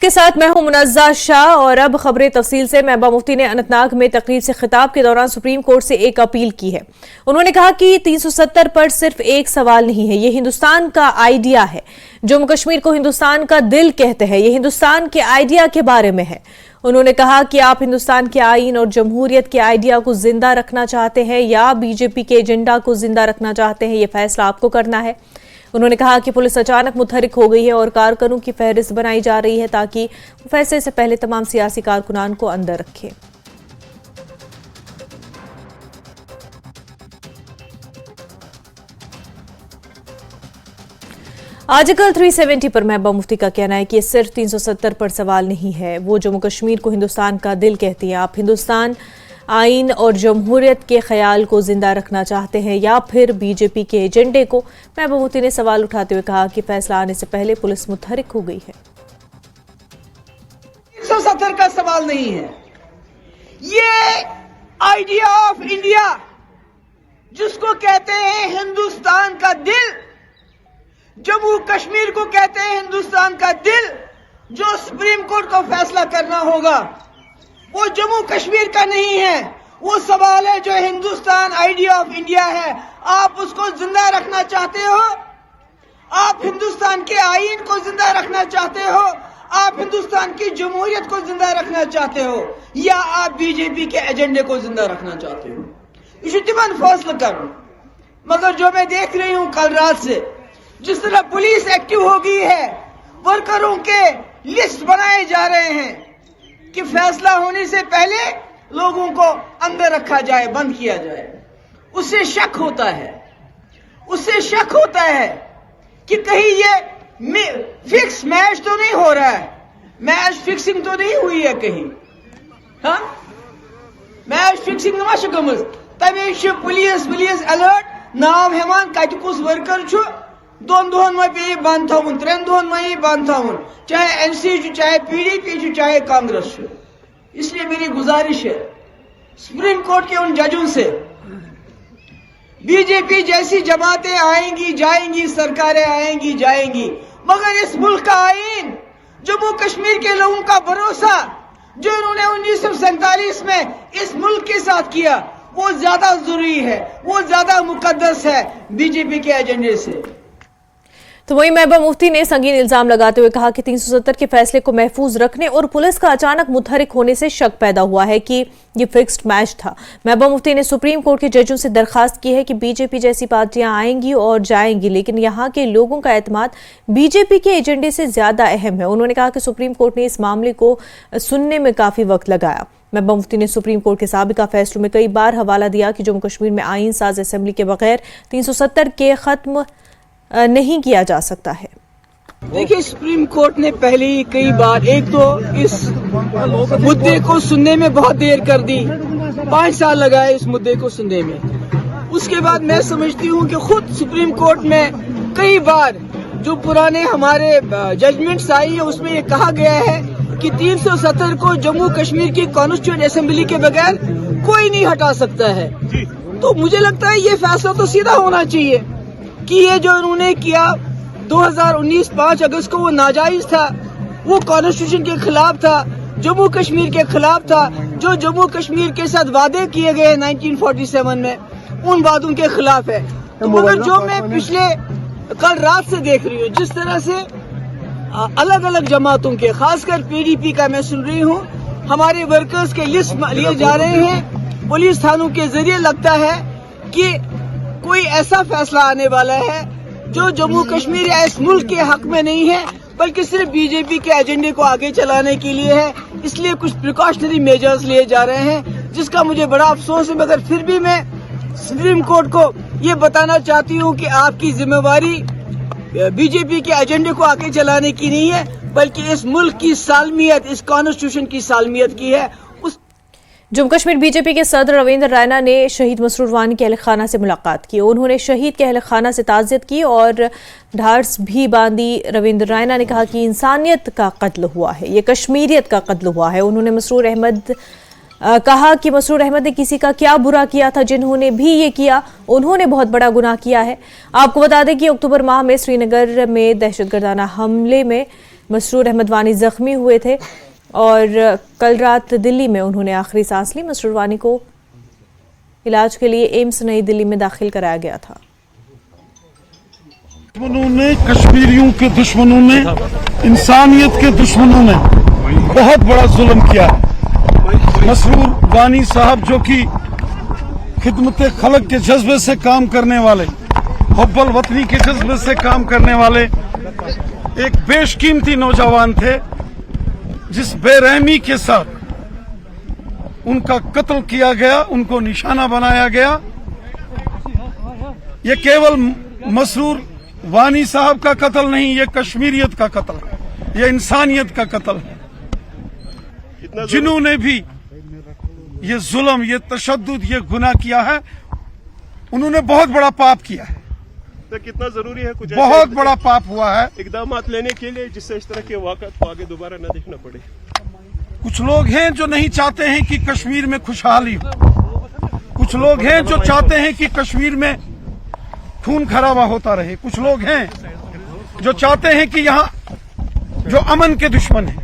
के साथ मैं हूं मुनज़्ज़ा शाह और अब खबरें तफसील से। महबूबा मुफ्ती ने अनंतनाग में तकरीब से खिताब के दौरान सुप्रीम कोर्ट से एक अपील की है। उन्होंने कहा कि 370 पर सिर्फ एक सवाल नहीं है, ये हिंदुस्तान का आइडिया है। जम्मू कश्मीर को हिंदुस्तान का दिल कहते हैं, ये हिंदुस्तान के आइडिया के बारे में है। उन्होंने कहा कि आप हिंदुस्तान के आईन और जमहूरियत के आइडिया को जिंदा रखना चाहते हैं या बीजेपी के एजेंडा को जिंदा रखना चाहते हैं, ये फैसला आपको करना है। उन्होंने कहा कि पुलिस अचानक मुतहरिक हो गई है और कारकुनों की फहरिस्त बनाई जा रही है ताकि फैसले से पहले तमाम सियासी कारकुनान को अंदर रखे। आर्टिकल 370 पर महबूबा मुफ्ती का कहना है कि ये सिर्फ 370 पर सवाल नहीं है। वो जम्मू कश्मीर को हिंदुस्तान का दिल कहती हैं। आप हिंदुस्तान आइन और जमहूरियत के ख्याल को जिंदा रखना चाहते हैं या फिर बीजेपी के एजेंडे को। महबूबा मुफ्ती ने सवाल उठाते हुए कहा कि फैसला आने से पहले पुलिस मुतहरिक हो गई है। 170 का सवाल नहीं है, ये आइडिया ऑफ इंडिया जिसको कहते हैं हिंदुस्तान का दिल, जम्मू कश्मीर को कहते हैं हिंदुस्तान का दिल, जो सुप्रीम कोर्ट को फैसला करना होगा वो जम्मू कश्मीर का नहीं है। वो सवाल है जो हिंदुस्तान आइडिया ऑफ इंडिया है, आप उसको जिंदा रखना चाहते हो? आप हिंदुस्तान के आईन को जिंदा रखना चाहते हो? आप हिंदुस्तान की जमहूरियत को जिंदा रखना चाहते हो या आप बीजेपी के एजेंडे को जिंदा रखना चाहते हो? इश्तिमान फैसला करो। मगर जो मैं देख रही हूं कल रात से, जिस तरह पुलिस एक्टिव हो गई है, वर्करों के लिस्ट बनाए जा रहे हैं कि फैसला होने से पहले लोगों को अंदर रखा जाए, बंद किया जाए, उससे शक होता है कि कहीं ये फिक्स मैच तो नहीं हो रहा है, मैच फिक्सिंग तो नहीं हुई है कहीं। हाँ, मैच फिक्सिंग मा गमज तमे पुलिस अलर्ट नाम हेमान कत कुस वर्कर छु, 2 दोहन में पे बंद थवन, 3 दोहन में बंद थवन, चाहे एनसी चाहे पीडीपी चाहे कांग्रेस। इसलिए मेरी गुजारिश है सुप्रीम कोर्ट के उन जजों से, बीजेपी जैसी जमातें आएंगी जाएंगी, सरकारें आएंगी जाएंगी, मगर इस मुल्क का आईन, जम्मू कश्मीर के लोगों का भरोसा जो इन्होंने 1947 में इस मुल्क के साथ किया, वो ज्यादा जरूरी है, वो ज्यादा मुकद्दस है बीजेपी के एजेंडे से। तो वहीं महबूबा मुफ्ती ने संगीन इल्जाम लगाते हुए कहा कि 370 के फैसले को महफूज रखने और पुलिस का अचानक मुतहरिक होने से शक पैदा हुआ है कि ये फिक्स्ड मैच था। महबूबा मुफ्ती ने सुप्रीम कोर्ट के जजों से दरखास्त की है कि बीजेपी जैसी पार्टियां आएंगी और जाएंगी, लेकिन यहां के लोगों का एतमाद बीजेपी के एजेंडे से ज्यादा अहम है। उन्होंने कहा कि सुप्रीम कोर्ट ने इस मामले को सुनने में काफी वक्त लगाया। महबूबा मुफ्ती ने सुप्रीम कोर्ट के साबिका फैसलों में कई बार हवाला दिया कि जम्मू कश्मीर में आईन साज असेंबली के बगैर 370 के खत्म नहीं किया जा सकता है। देखिए, सुप्रीम कोर्ट ने पहले ही कई बार, एक तो इस मुद्दे को सुनने में बहुत देर कर दी, 5 साल लगाए इस मुद्दे को सुनने में। उसके बाद मैं समझती हूँ कि खुद सुप्रीम कोर्ट में कई बार जो पुराने हमारे जजमेंट्स आई है उसमें ये कहा गया है कि 370 को जम्मू कश्मीर की कॉन्स्टिट्यूएंट असेंबली के बगैर कोई नहीं हटा सकता है। तो मुझे लगता है ये फैसला तो सीधा होना चाहिए कि ये जो उन्होंने किया 2019 5 अगस्त को वो नाजायज था, वो कॉन्स्टिट्यूशन के खिलाफ था, जम्मू कश्मीर के खिलाफ था। जो जम्मू कश्मीर के साथ वादे किए गए 1947 में, उन वादों के खिलाफ है। तो मगर जो मैं पिछले कल रात से देख रही हूँ, जिस तरह से अलग अलग जमातों के, खासकर पीडीपी का मैं सुन रही हूँ, हमारे वर्कर्स के लिस्ट लिए जा रहे हैं पुलिस थानों के जरिए, लगता है कि कोई ऐसा फैसला आने वाला है जो जम्मू कश्मीर या इस मुल्क के हक में नहीं है, बल्कि सिर्फ बीजेपी के एजेंडे को आगे चलाने के लिए है। इसलिए कुछ प्रिकॉशनरी मेजर्स लिए जा रहे हैं, जिसका मुझे बड़ा अफसोस है। मगर फिर भी मैं सुप्रीम कोर्ट को ये बताना चाहती हूँ कि आपकी जिम्मेवारी बीजेपी के एजेंडे को आगे चलाने की नहीं है, बल्कि इस मुल्क की सालमियत, इस कॉन्स्टिट्यूशन की सालमियत की है। जम्मू कश्मीर बीजेपी के सदर रविंद्र रैना ने शहीद मसरूर वानी के अहल खाना से मुलाकात की। उन्होंने शहीद के अहल खाना से ताज़ियत की और ढार्स भी बांधी। रविंद्र रैना ने कहा कि इंसानियत का कत्ल हुआ है, ये कश्मीरियत का कत्ल हुआ है। उन्होंने मसरूर अहमद कहा कि मसरूर अहमद ने किसी का क्या बुरा किया था, जिन्होंने भी ये किया उन्होंने बहुत बड़ा गुनाह किया है। आपको बता दें कि अक्टूबर माह में श्रीनगर में दहशतगर्दाना हमले में मसरूर अहमद वानी जख्मी हुए थे और कल रात दिल्ली में उन्होंने आखिरी सांस ली। मसरूर वानी को इलाज के लिए एम्स नई दिल्ली में दाखिल कराया गया था। दुश्मनों ने, कश्मीरियों के दुश्मनों ने, इंसानियत के दुश्मनों ने बहुत बड़ा जुल्म किया है। मसरूर वानी साहब जो कि खिदमत खलक के जज्बे से काम करने वाले, हुब्बुल वतनी के जज्बे से काम करने वाले एक बेशकीमती नौजवान थे, जिस बेरहमी के साथ उनका कत्ल किया गया, उनको निशाना बनाया गया। ये केवल मसरूर वानी साहब का कत्ल नहीं, ये कश्मीरियत का कत्ल है, ये इंसानियत का कत्ल है। जिन्होंने भी ये जुल्म, ये तशद्दुद, ये गुनाह किया है, उन्होंने बहुत बड़ा पाप किया है। तो कितना जरूरी है कुछ बहुत बड़ा पाप हुआ है इकदाम लेने के लिए, जिससे इस तरह के वाक़यात को आगे दोबारा न देखना पड़े। कुछ लोग हैं जो नहीं चाहते हैं कि कश्मीर में खुशहाली हो, कुछ लोग हैं जो चाहते हैं कि कश्मीर में खून खराबा होता रहे, कुछ लोग हैं जो चाहते हैं कि यहां जो अमन के दुश्मन हैं,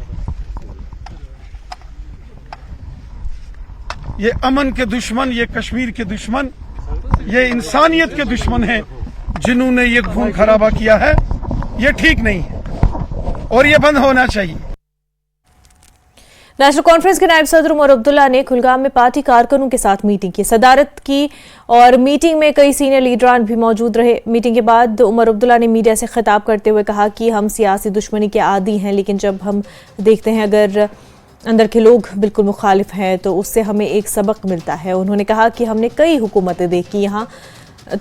ये अमन के दुश्मन, ये कश्मीर के दुश्मन, ये इंसानियत के दुश्मन हैं, जिन्होंने ये खून खराबा किया है। ये ठीक नहीं है और ये बंद होना चाहिए। नेशनल कॉन्फ्रेंस के नायब सदर उमर अब्दुल्ला ने कुलगाम में पार्टी कारकुनों के साथ मीटिंग की, सदारत की और मीटिंग में कई सीनियर लीडरान भी मौजूद रहे। मीटिंग के बाद उमर अब्दुल्ला ने मीडिया से खिताब करते हुए कहा कि हम सियासी दुश्मनी के आदी हैं, लेकिन जब हम देखते हैं अगर अंदर के लोग बिल्कुल मुखालिफ हैं तो उससे हमें एक सबक मिलता है। उन्होंने कहा कि हमने कई हुकूमतें देखी, यहाँ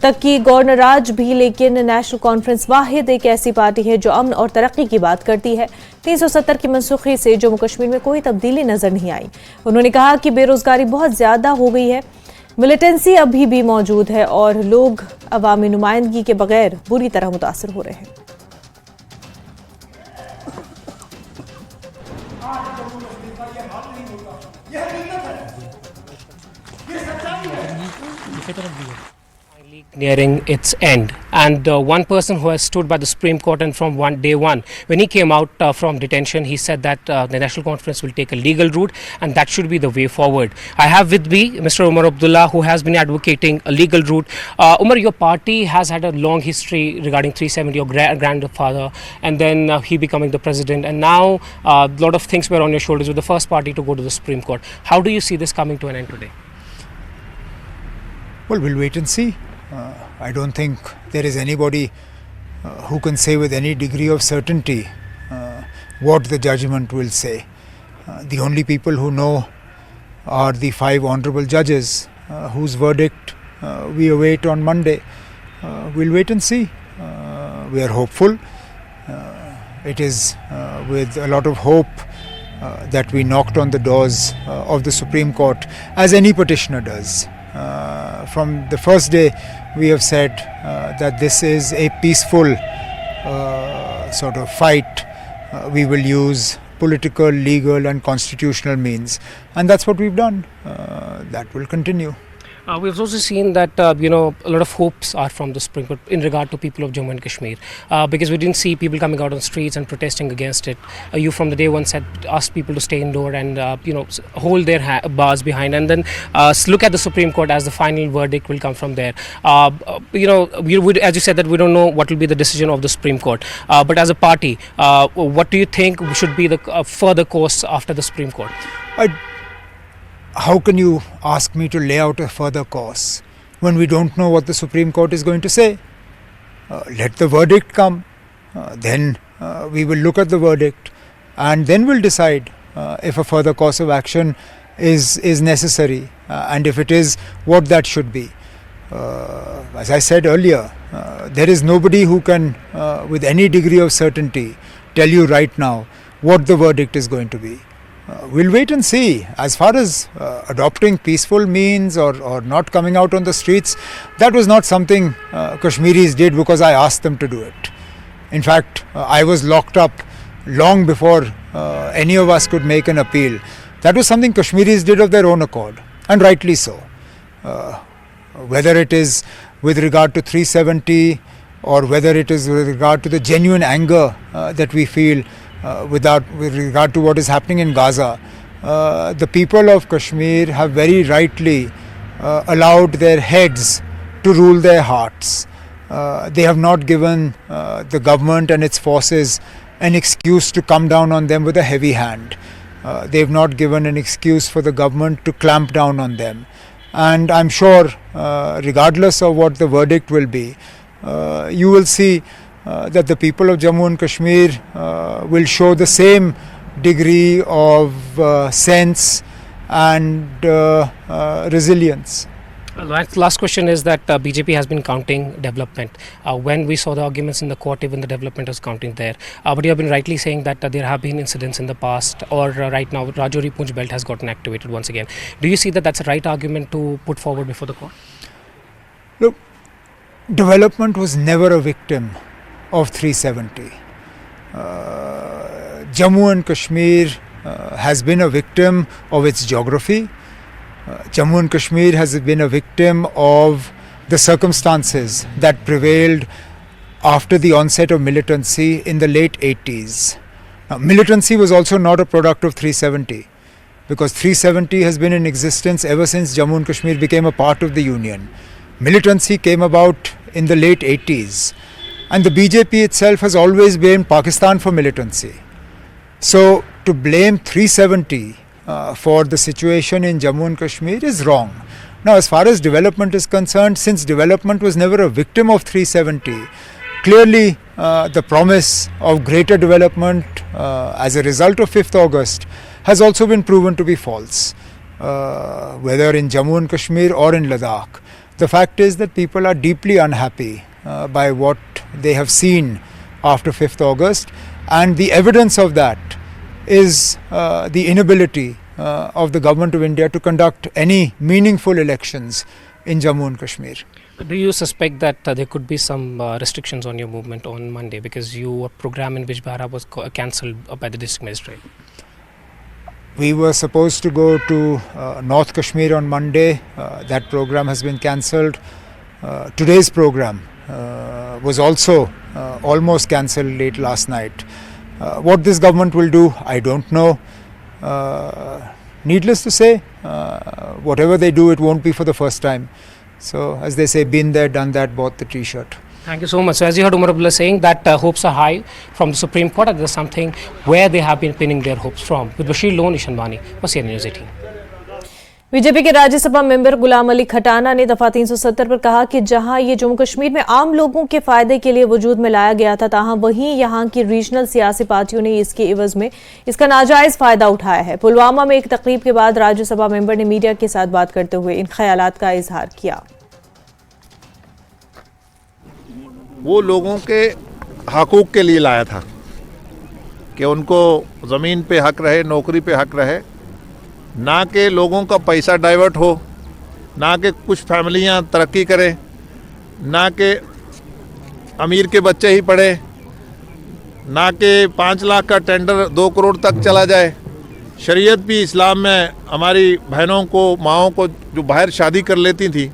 तक कि गवर्नर राज भी, लेकिन नेशनल कॉन्फ्रेंस वाहिद एक ऐसी पार्टी है जो अमन और तरक्की की बात करती है। 370 की मनसूखी से जम्मू कश्मीर में कोई तब्दीली नजर नहीं आई। उन्होंने कहा कि बेरोजगारी बहुत ज्यादा हो गई है, मिलिटेंसी अभी भी मौजूद है और लोग अवामी नुमाइंदगी के बगैर बुरी तरह मुतासर हो रहे हैं। Nearing its end, and one person who has stood by the Supreme Court, and from day one when he came out from detention, he said that the National Conference will take a legal route and that should be the way forward. I have with me Mr. Umar Abdullah, who has been advocating a legal route. Umar, your party has had a long history regarding 370, your grandfather, and then he becoming the president, and now a lot of things were on your shoulders with the first party to go to the Supreme Court. How do you see this coming to an end today? Well, we'll wait and see. I don't think there is anybody who can say with any degree of certainty what the judgment will say. The only people who know are the 5 honourable judges whose verdict we await on Monday. We'll wait and see. We are hopeful. It is with a lot of hope that we knocked on the doors of the Supreme Court, as any petitioner does. From the first day we have said that this is a peaceful sort of fight. We will use political, legal and constitutional means, and that's what we've done. That will continue. We've also seen that a lot of hopes are from the Supreme Court in regard to people of Jammu and Kashmir, because we didn't see people coming out on streets and protesting against it. You from the day one said asked people to stay indoor and hold their bars behind, and then look at the Supreme Court as the final verdict will come from there. As you said that we don't know what will be the decision of the Supreme Court, but as a party, what do you think should be the further course after the Supreme Court? How can you ask me to lay out a further course when we don't know what the Supreme Court is going to say? Let the verdict come, then we will look at the verdict and then we'll decide if a further course of action is necessary, and if it is, what that should be. As I said earlier, there is nobody who can with any degree of certainty tell you right now what the verdict is going to be. We'll wait and see. As far as adopting peaceful means or not coming out on the streets, that was not something Kashmiris did because I asked them to do it. In fact, I was locked up long before any of us could make an appeal. That was something Kashmiris did of their own accord, and rightly so. Whether it is with regard to 370 or whether it is with regard to the genuine anger that we feel with regard to what is happening in Gaza, the people of Kashmir have very rightly allowed their heads to rule their hearts. They have not given the government and its forces an excuse to come down on them with a heavy hand. They have not given an excuse for the government to clamp down on them. And I'm sure, regardless of what the verdict will be, you will see that the people of Jammu and Kashmir will show the same degree of sense and resilience. Last question is that BJP has been counting development. When we saw the arguments in the court, even the development was counting there. But you have been rightly saying that there have been incidents in the past, or right now Rajouri Poonch belt has gotten activated once again. Do you see that that's a right argument to put forward before the court? Look, development was never a victim of 370. Jammu and Kashmir has been a victim of its geography. Jammu and Kashmir has been a victim of the circumstances that prevailed after the onset of militancy in the late 80s. Now, militancy was also not a product of 370, because 370 has been in existence ever since Jammu and Kashmir became a part of the Union. Militancy came about in the late 80s, and the BJP itself has always blamed Pakistan for militancy. So to blame 370 for the situation in Jammu and Kashmir is wrong. Now, as far as development is concerned, since development was never a victim of 370, clearly the promise of greater development as a result of 5th August has also been proven to be false, whether in Jammu and Kashmir or in Ladakh. The fact is that people are deeply unhappy by what they have seen after 5th August, and the evidence of that is the inability of the government of India to conduct any meaningful elections in Jammu and Kashmir. Do you suspect that there could be some restrictions on your movement on Monday, because your program in Bijbehara was cancelled by the district magistrate? We were supposed to go to North Kashmir on Monday. That program has been cancelled. Today's program was also almost cancelled late last night. What this government will do, I don't know. Needless to say, whatever they do, it won't be for the first time. So, as they say, been there, done that, bought the t-shirt. Thank you so much. So, as you heard Umar Abdullah saying that hopes are high from the Supreme Court, and there's something where they have been pinning their hopes from. With Bashir Lone, Ishan Bani, for CNN News 18. BJP के Rajya Sabha member Ghulam Ali Khatana ने दफा 370 पर कहा कि जहां ये जम्मू कश्मीर में आम लोगों के फायदे के लिए वजूद में लाया गया था, ताहम वहीं यहां की रीजनल सियासी पार्टियों ने इसके एवज में इसका नाजायज फायदा उठाया है। पुलवामा में एक तकरीब के बाद राज्यसभा मेंबर ने मीडिया के साथ बात करते हुए इन ख्यालात का इजहार किया। वो लोगों के हकूक़ के लिए लाया था कि उनको ज़मीन पे हक रहे, नौकरी पे हक रहे, ना कि लोगों का पैसा डाइवर्ट हो, ना कि कुछ फैमिलियां तरक्की करें, ना कि अमीर के बच्चे ही पढ़े, ना कि 5 लाख का टेंडर 2 करोड़ तक चला जाए। शरीयत भी इस्लाम में हमारी बहनों को, माओं को जो बाहर शादी कर लेती थी,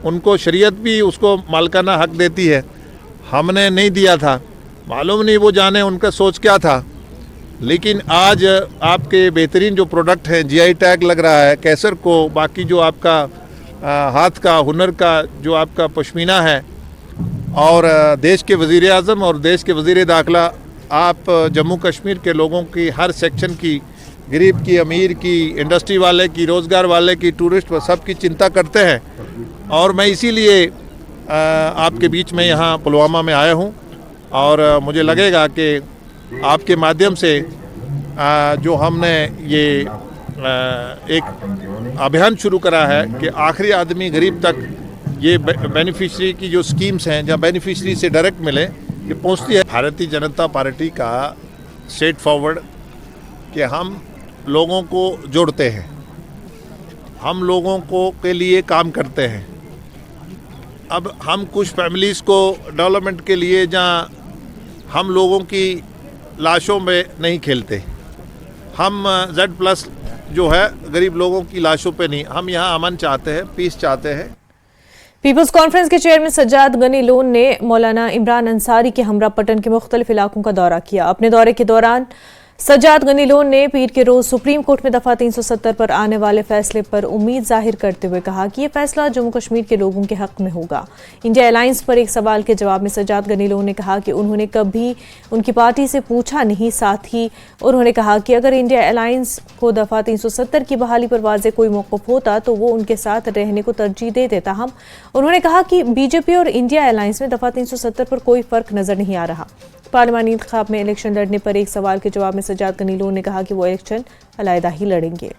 उनको शरीयत भी उसको मालकाना हक देती है। हमने नहीं दिया था, मालूम नहीं वो जाने उनका सोच क्या था। लेकिन आज आपके बेहतरीन जो प्रोडक्ट हैं, जीआई टैग लग रहा है कैसर को, बाकी जो आपका हाथ का हुनर का जो आपका पश्मीना है, और देश के वज़ीर आज़म और देश के वज़ीर दाखिला आप जम्मू कश्मीर के लोगों की हर सेक्शन की, गरीब की, अमीर की, इंडस्ट्री वाले की, रोज़गार वाले की, टूरिस्ट सब की चिंता करते हैं। और मैं इसीलिए आपके बीच में यहाँ पुलवामा में आया हूँ, और मुझे लगेगा कि आपके माध्यम से जो हमने ये एक अभियान शुरू करा है कि आखिरी आदमी गरीब तक ये बेनिफिशरी की जो स्कीम्स हैं, जहाँ बेनिफिशरी से डायरेक्ट मिले, ये पहुँचती है। भारतीय जनता पार्टी का स्ट्रेट फॉरवर्ड कि हम लोगों को जोड़ते हैं, हम लोगों को के लिए काम करते हैं। अब हम कुछ फैमिलीज़ को डेवलपमेंट के लिए जहाँ हम लोगों की लाशों में नहीं खेलते, हम Z+ जो है गरीब लोगों की लाशों पे नहीं, हम यहाँ अमन चाहते हैं, पीस चाहते हैं। पीपल्स कॉन्फ्रेंस के चेयरमैन सज्जाद गनी लोन ने मौलाना इमरान अंसारी के हमरा पटन के मुख्तलिफ इलाकों का दौरा किया। अपने दौरे के दौरान सज्जाद गनी लोन ने पीर के रोज सुप्रीम कोर्ट में दफा 370 पर आने वाले फैसले पर उम्मीद जाहिर करते हुए कहा कि यह फैसला जम्मू कश्मीर के लोगों के हक में होगा। इंडिया अलायंस पर एक सवाल के जवाब में सज्जाद गनी लोन ने कहा कि उन्होंने कभी उनकी पार्टी से पूछा नहीं। साथ ही उन्होंने कहा कि अगर इंडिया अलायंस को दफा 370 की बहाली पर वाज़ेह कोई मौक़िफ़ होता तो वो उनके साथ रहने को तरजीह दे देता। हम उन्होंने कहा कि बीजेपी और इंडिया अलायंस में दफा 370 पर कोई फर्क नजर नहीं आ रहा। पार्लिमानी इंतखाब में इलेक्शन लड़ने पर एक सवाल के जवाब में सज्जाद गनी लोन ने कहा कि वो इलेक्शन अलहदा ही लड़ेंगे।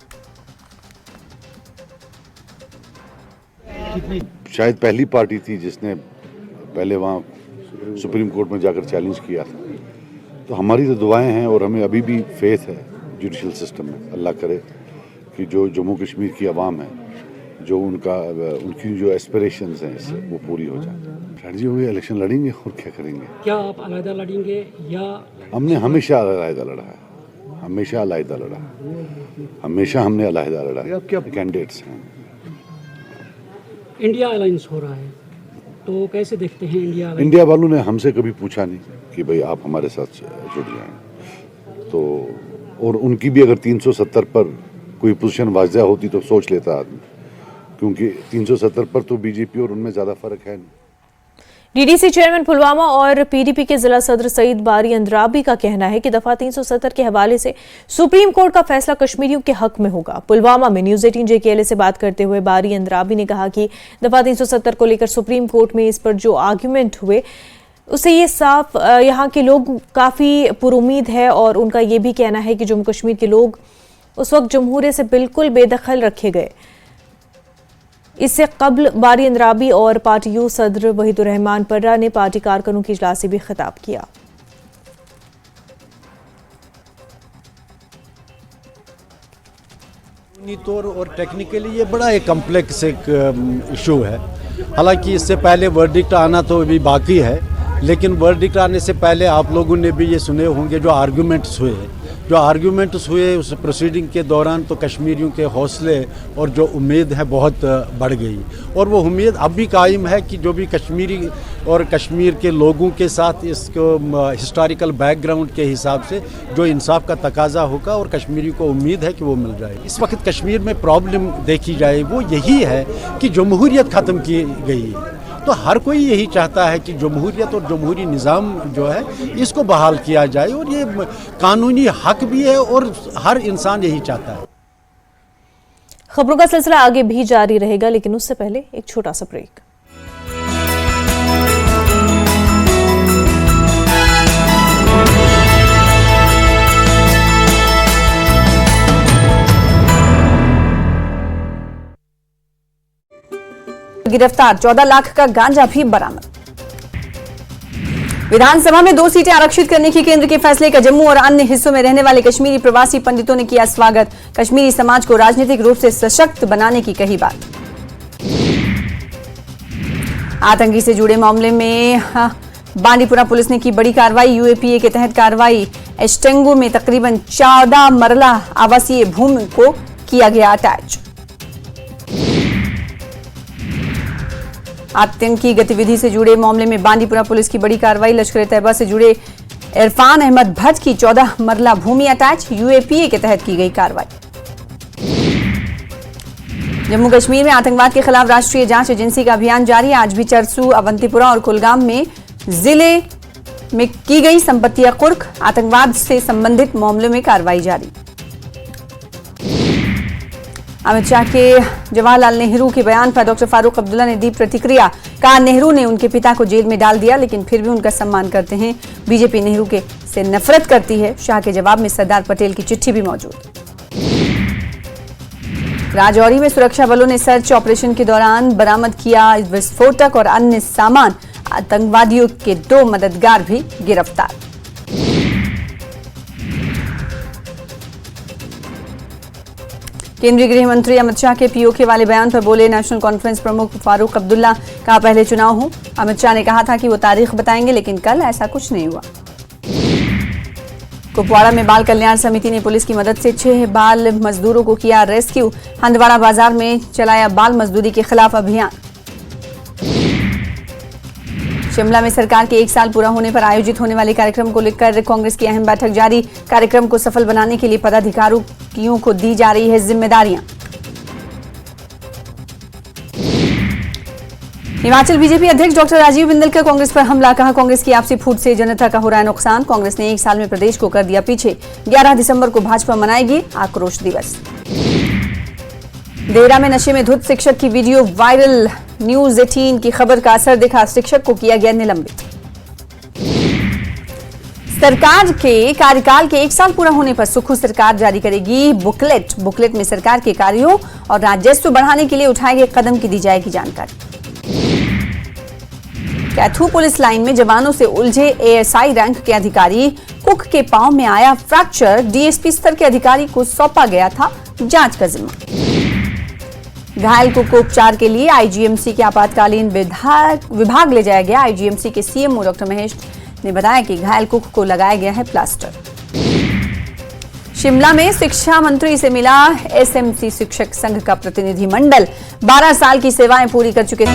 शायद पहली पार्टी थी जिसने पहले वहाँ सुप्रीम कोर्ट में जाकर चैलेंज किया था। तो हमारी तो दुआएं हैं और हमें अभी भी फेथ है जुडिशल सिस्टम में। अल्लाह करे कि जो जम्मू कश्मीर की आवाम है, जो उनकी जो एस्पिरेशंस हैं इससे वो पूरी हो जाए। स्ट्रैटेजी होगी, इलेक्शन लड़ेंगे और क्या करेंगे। क्या आप अलहदा लड़ेंगे या? हमने हमेशा अलहदा लड़ा है, हमेशा अलहदा लड़ा है, हमेशा हमने अलहदा लड़ा है। अब क्या कैंडिडेट्स हैं। इंडिया अलायंस हो रहा है तो कैसे देखते हैं इंडिया वालों ने हमसे कभी पूछा नहीं कि भाई आप हमारे साथ जुड़ जाएं। तो और उनकी भी अगर 370 पर कोई पोजीशन वाज़ेह होती तो सोच लेता आदमी, क्योंकि 370 पर तो बीजेपी और उनमें ज़्यादा फर्क है नहीं। डीडीसी चेयरमैन पुलवामा और पीडीपी के जिला सदर सईद बारी अंद्राबी का कहना है कि दफा 370 के हवाले से सुप्रीम कोर्ट का फैसला कश्मीरियों के हक में होगा। पुलवामा में न्यूज़ 18 JKLA से बात करते हुए बारी अंद्राबी ने कहा कि दफा 370 को लेकर सुप्रीम कोर्ट में इस पर जो आर्ग्यूमेंट हुए उससे ये साफ यहाँ के लोग काफ़ी पुरुमीद है और उनका ये भी कहना है कि जम्मू कश्मीर के लोग उस वक्त जमहूरियत से बिल्कुल बेदखल रखे गए। इससे कबल बारी अंद्राबी और पार्टी यू सदर वहीदुर रहमान पर्रा ने पार्टी कारकुनों की इजलास से भी खिताब किया। तौर और टेक्निकली ये बड़ा एक कम्प्लेक्स एक इशू है। हालांकि इससे पहले वर्डिक्ट आना तो अभी बाकी है, लेकिन वर्डिक्ट आने से पहले आप लोगों ने भी ये सुने होंगे जो आर्गूमेंट्स हुए उस प्रोसीडिंग के दौरान, तो कश्मीरियों के हौसले और जो उम्मीद है बहुत बढ़ गई। और वो उम्मीद अब भी कायम है कि जो भी कश्मीरी और कश्मीर के लोगों के साथ इसको हिस्टोरिकल बैकग्राउंड के हिसाब से जो इंसाफ का तकाजा होगा और कश्मीरी को उम्मीद है कि वो मिल जाए। इस वक्त कश्मीर में प्रॉब्लम देखी जाए वो यही है कि जमहूरियत ख़त्म की गई है। तो हर कोई यही चाहता है कि जमहूरियत और जमहूरी निज़ाम जो है इसको बहाल किया जाए, और ये कानूनी हक भी है और हर इंसान यही चाहता है। खबरों का सिलसिला आगे भी जारी रहेगा, लेकिन उससे पहले एक छोटा सा ब्रेक। गिरफ्तार 14 लाख का गांजा भी बरामद। विधानसभा में 2 सीटें आरक्षित करने की केंद्र के फैसले का जम्मू और अन्य हिस्सों में रहने वाले कश्मीरी प्रवासी पंडितों ने किया स्वागत। कश्मीरी समाज को राजनीतिक रूप से सशक्त बनाने की कही बात। आतंकी से जुड़े मामले में बांडीपुरा पुलिस ने की बड़ी कार्रवाई। UAPA के तहत कार्रवाई। एस्टेंगो में तकरीबन 14 मरला आवासीय भूमि को किया गया अटैच। आतंकी गतिविधि से जुड़े मामले में बांडीपुरा पुलिस की बड़ी कार्रवाई। लश्कर तैयबा से जुड़े इरफान अहमद भट्ट की 14 मरला भूमि अटैच। UAPA के तहत की गई कार्रवाई। जम्मू कश्मीर में आतंकवाद के खिलाफ राष्ट्रीय जांच एजेंसी का अभियान जारी। आज भी चरसू, अवंतीपुरा और कुलगाम में जिले में की गई संपत्तियां कुर्क। आतंकवाद से संबंधित मामलों में कार्रवाई जारी। अमित शाह के जवाहरलाल नेहरू के बयान पर डॉक्टर फारूक अब्दुल्ला ने दी प्रतिक्रिया। कहा नेहरू ने उनके पिता को जेल में डाल दिया, लेकिन फिर भी उनका सम्मान करते हैं। बीजेपी नेहरू के से नफरत करती है। शाह के जवाब में सरदार पटेल की चिट्ठी भी मौजूद। राजौरी में सुरक्षा बलों ने सर्च ऑपरेशन के दौरान बरामद किया विस्फोटक और अन्य सामान। आतंकवादियों के 2 मददगार भी गिरफ्तार। केंद्रीय गृह मंत्री अमित शाह के POK वाले बयान पर बोले नेशनल कॉन्फ्रेंस प्रमुख फारूक अब्दुल्ला। कहा पहले चुनाव हो। अमित शाह ने कहा था कि वो तारीख बताएंगे, लेकिन कल ऐसा कुछ नहीं हुआ। कुपवाड़ा में बाल कल्याण समिति ने पुलिस की मदद से 6 बाल मजदूरों को किया रेस्क्यू। हंदवाड़ा बाजार में चलाया बाल मजदूरी के खिलाफ अभियान। शिमला में सरकार के 1 साल पूरा होने पर आयोजित होने वाले कार्यक्रम को लेकर कांग्रेस की अहम बैठक जारी। कार्यक्रम को सफल बनाने के लिए पदाधिकारियों को दी जा रही है जिम्मेदारियां। हिमाचल बीजेपी अध्यक्ष डॉक्टर राजीव बिंदल का कांग्रेस पर हमला। कहा, कांग्रेस की आपसी फूट से जनता का हो रहा है नुकसान। कांग्रेस ने 1 साल में प्रदेश को कर दिया पीछे। 11 दिसंबर को भाजपा मनाएगी आक्रोश दिवस। देहरा में नशे में धुत शिक्षक की वीडियो वायरल। न्यूज 18 की खबर का असर दिखा, शिक्षक को किया गया निलंबित। सरकार के कार्यकाल के 1 साल पूरा होने पर सुक्खू सरकार जारी करेगी बुकलेट में सरकार के कार्यों और राजस्व बढ़ाने के लिए उठाए गए कदम की दी जाएगी जानकारी। कैथू पुलिस लाइन में जवानों से उलझे एएसआई रैंक के अधिकारी। कुक के पांव में आया फ्रैक्चर। डीएसपी स्तर के अधिकारी को सौंपा गया था जांच का जिम्मा। घायल कुक को उपचार के लिए आईजीएमसी के आपातकालीन विभाग ले जाया गया। आईजीएमसी के सीएमओ डॉक्टर महेश ने बताया कि घायल कुक को लगाया गया है प्लास्टर। शिमला में शिक्षा मंत्री से मिला एसएमसी शिक्षक संघ का प्रतिनिधि मंडल। 12 साल की सेवाएं पूरी कर चुके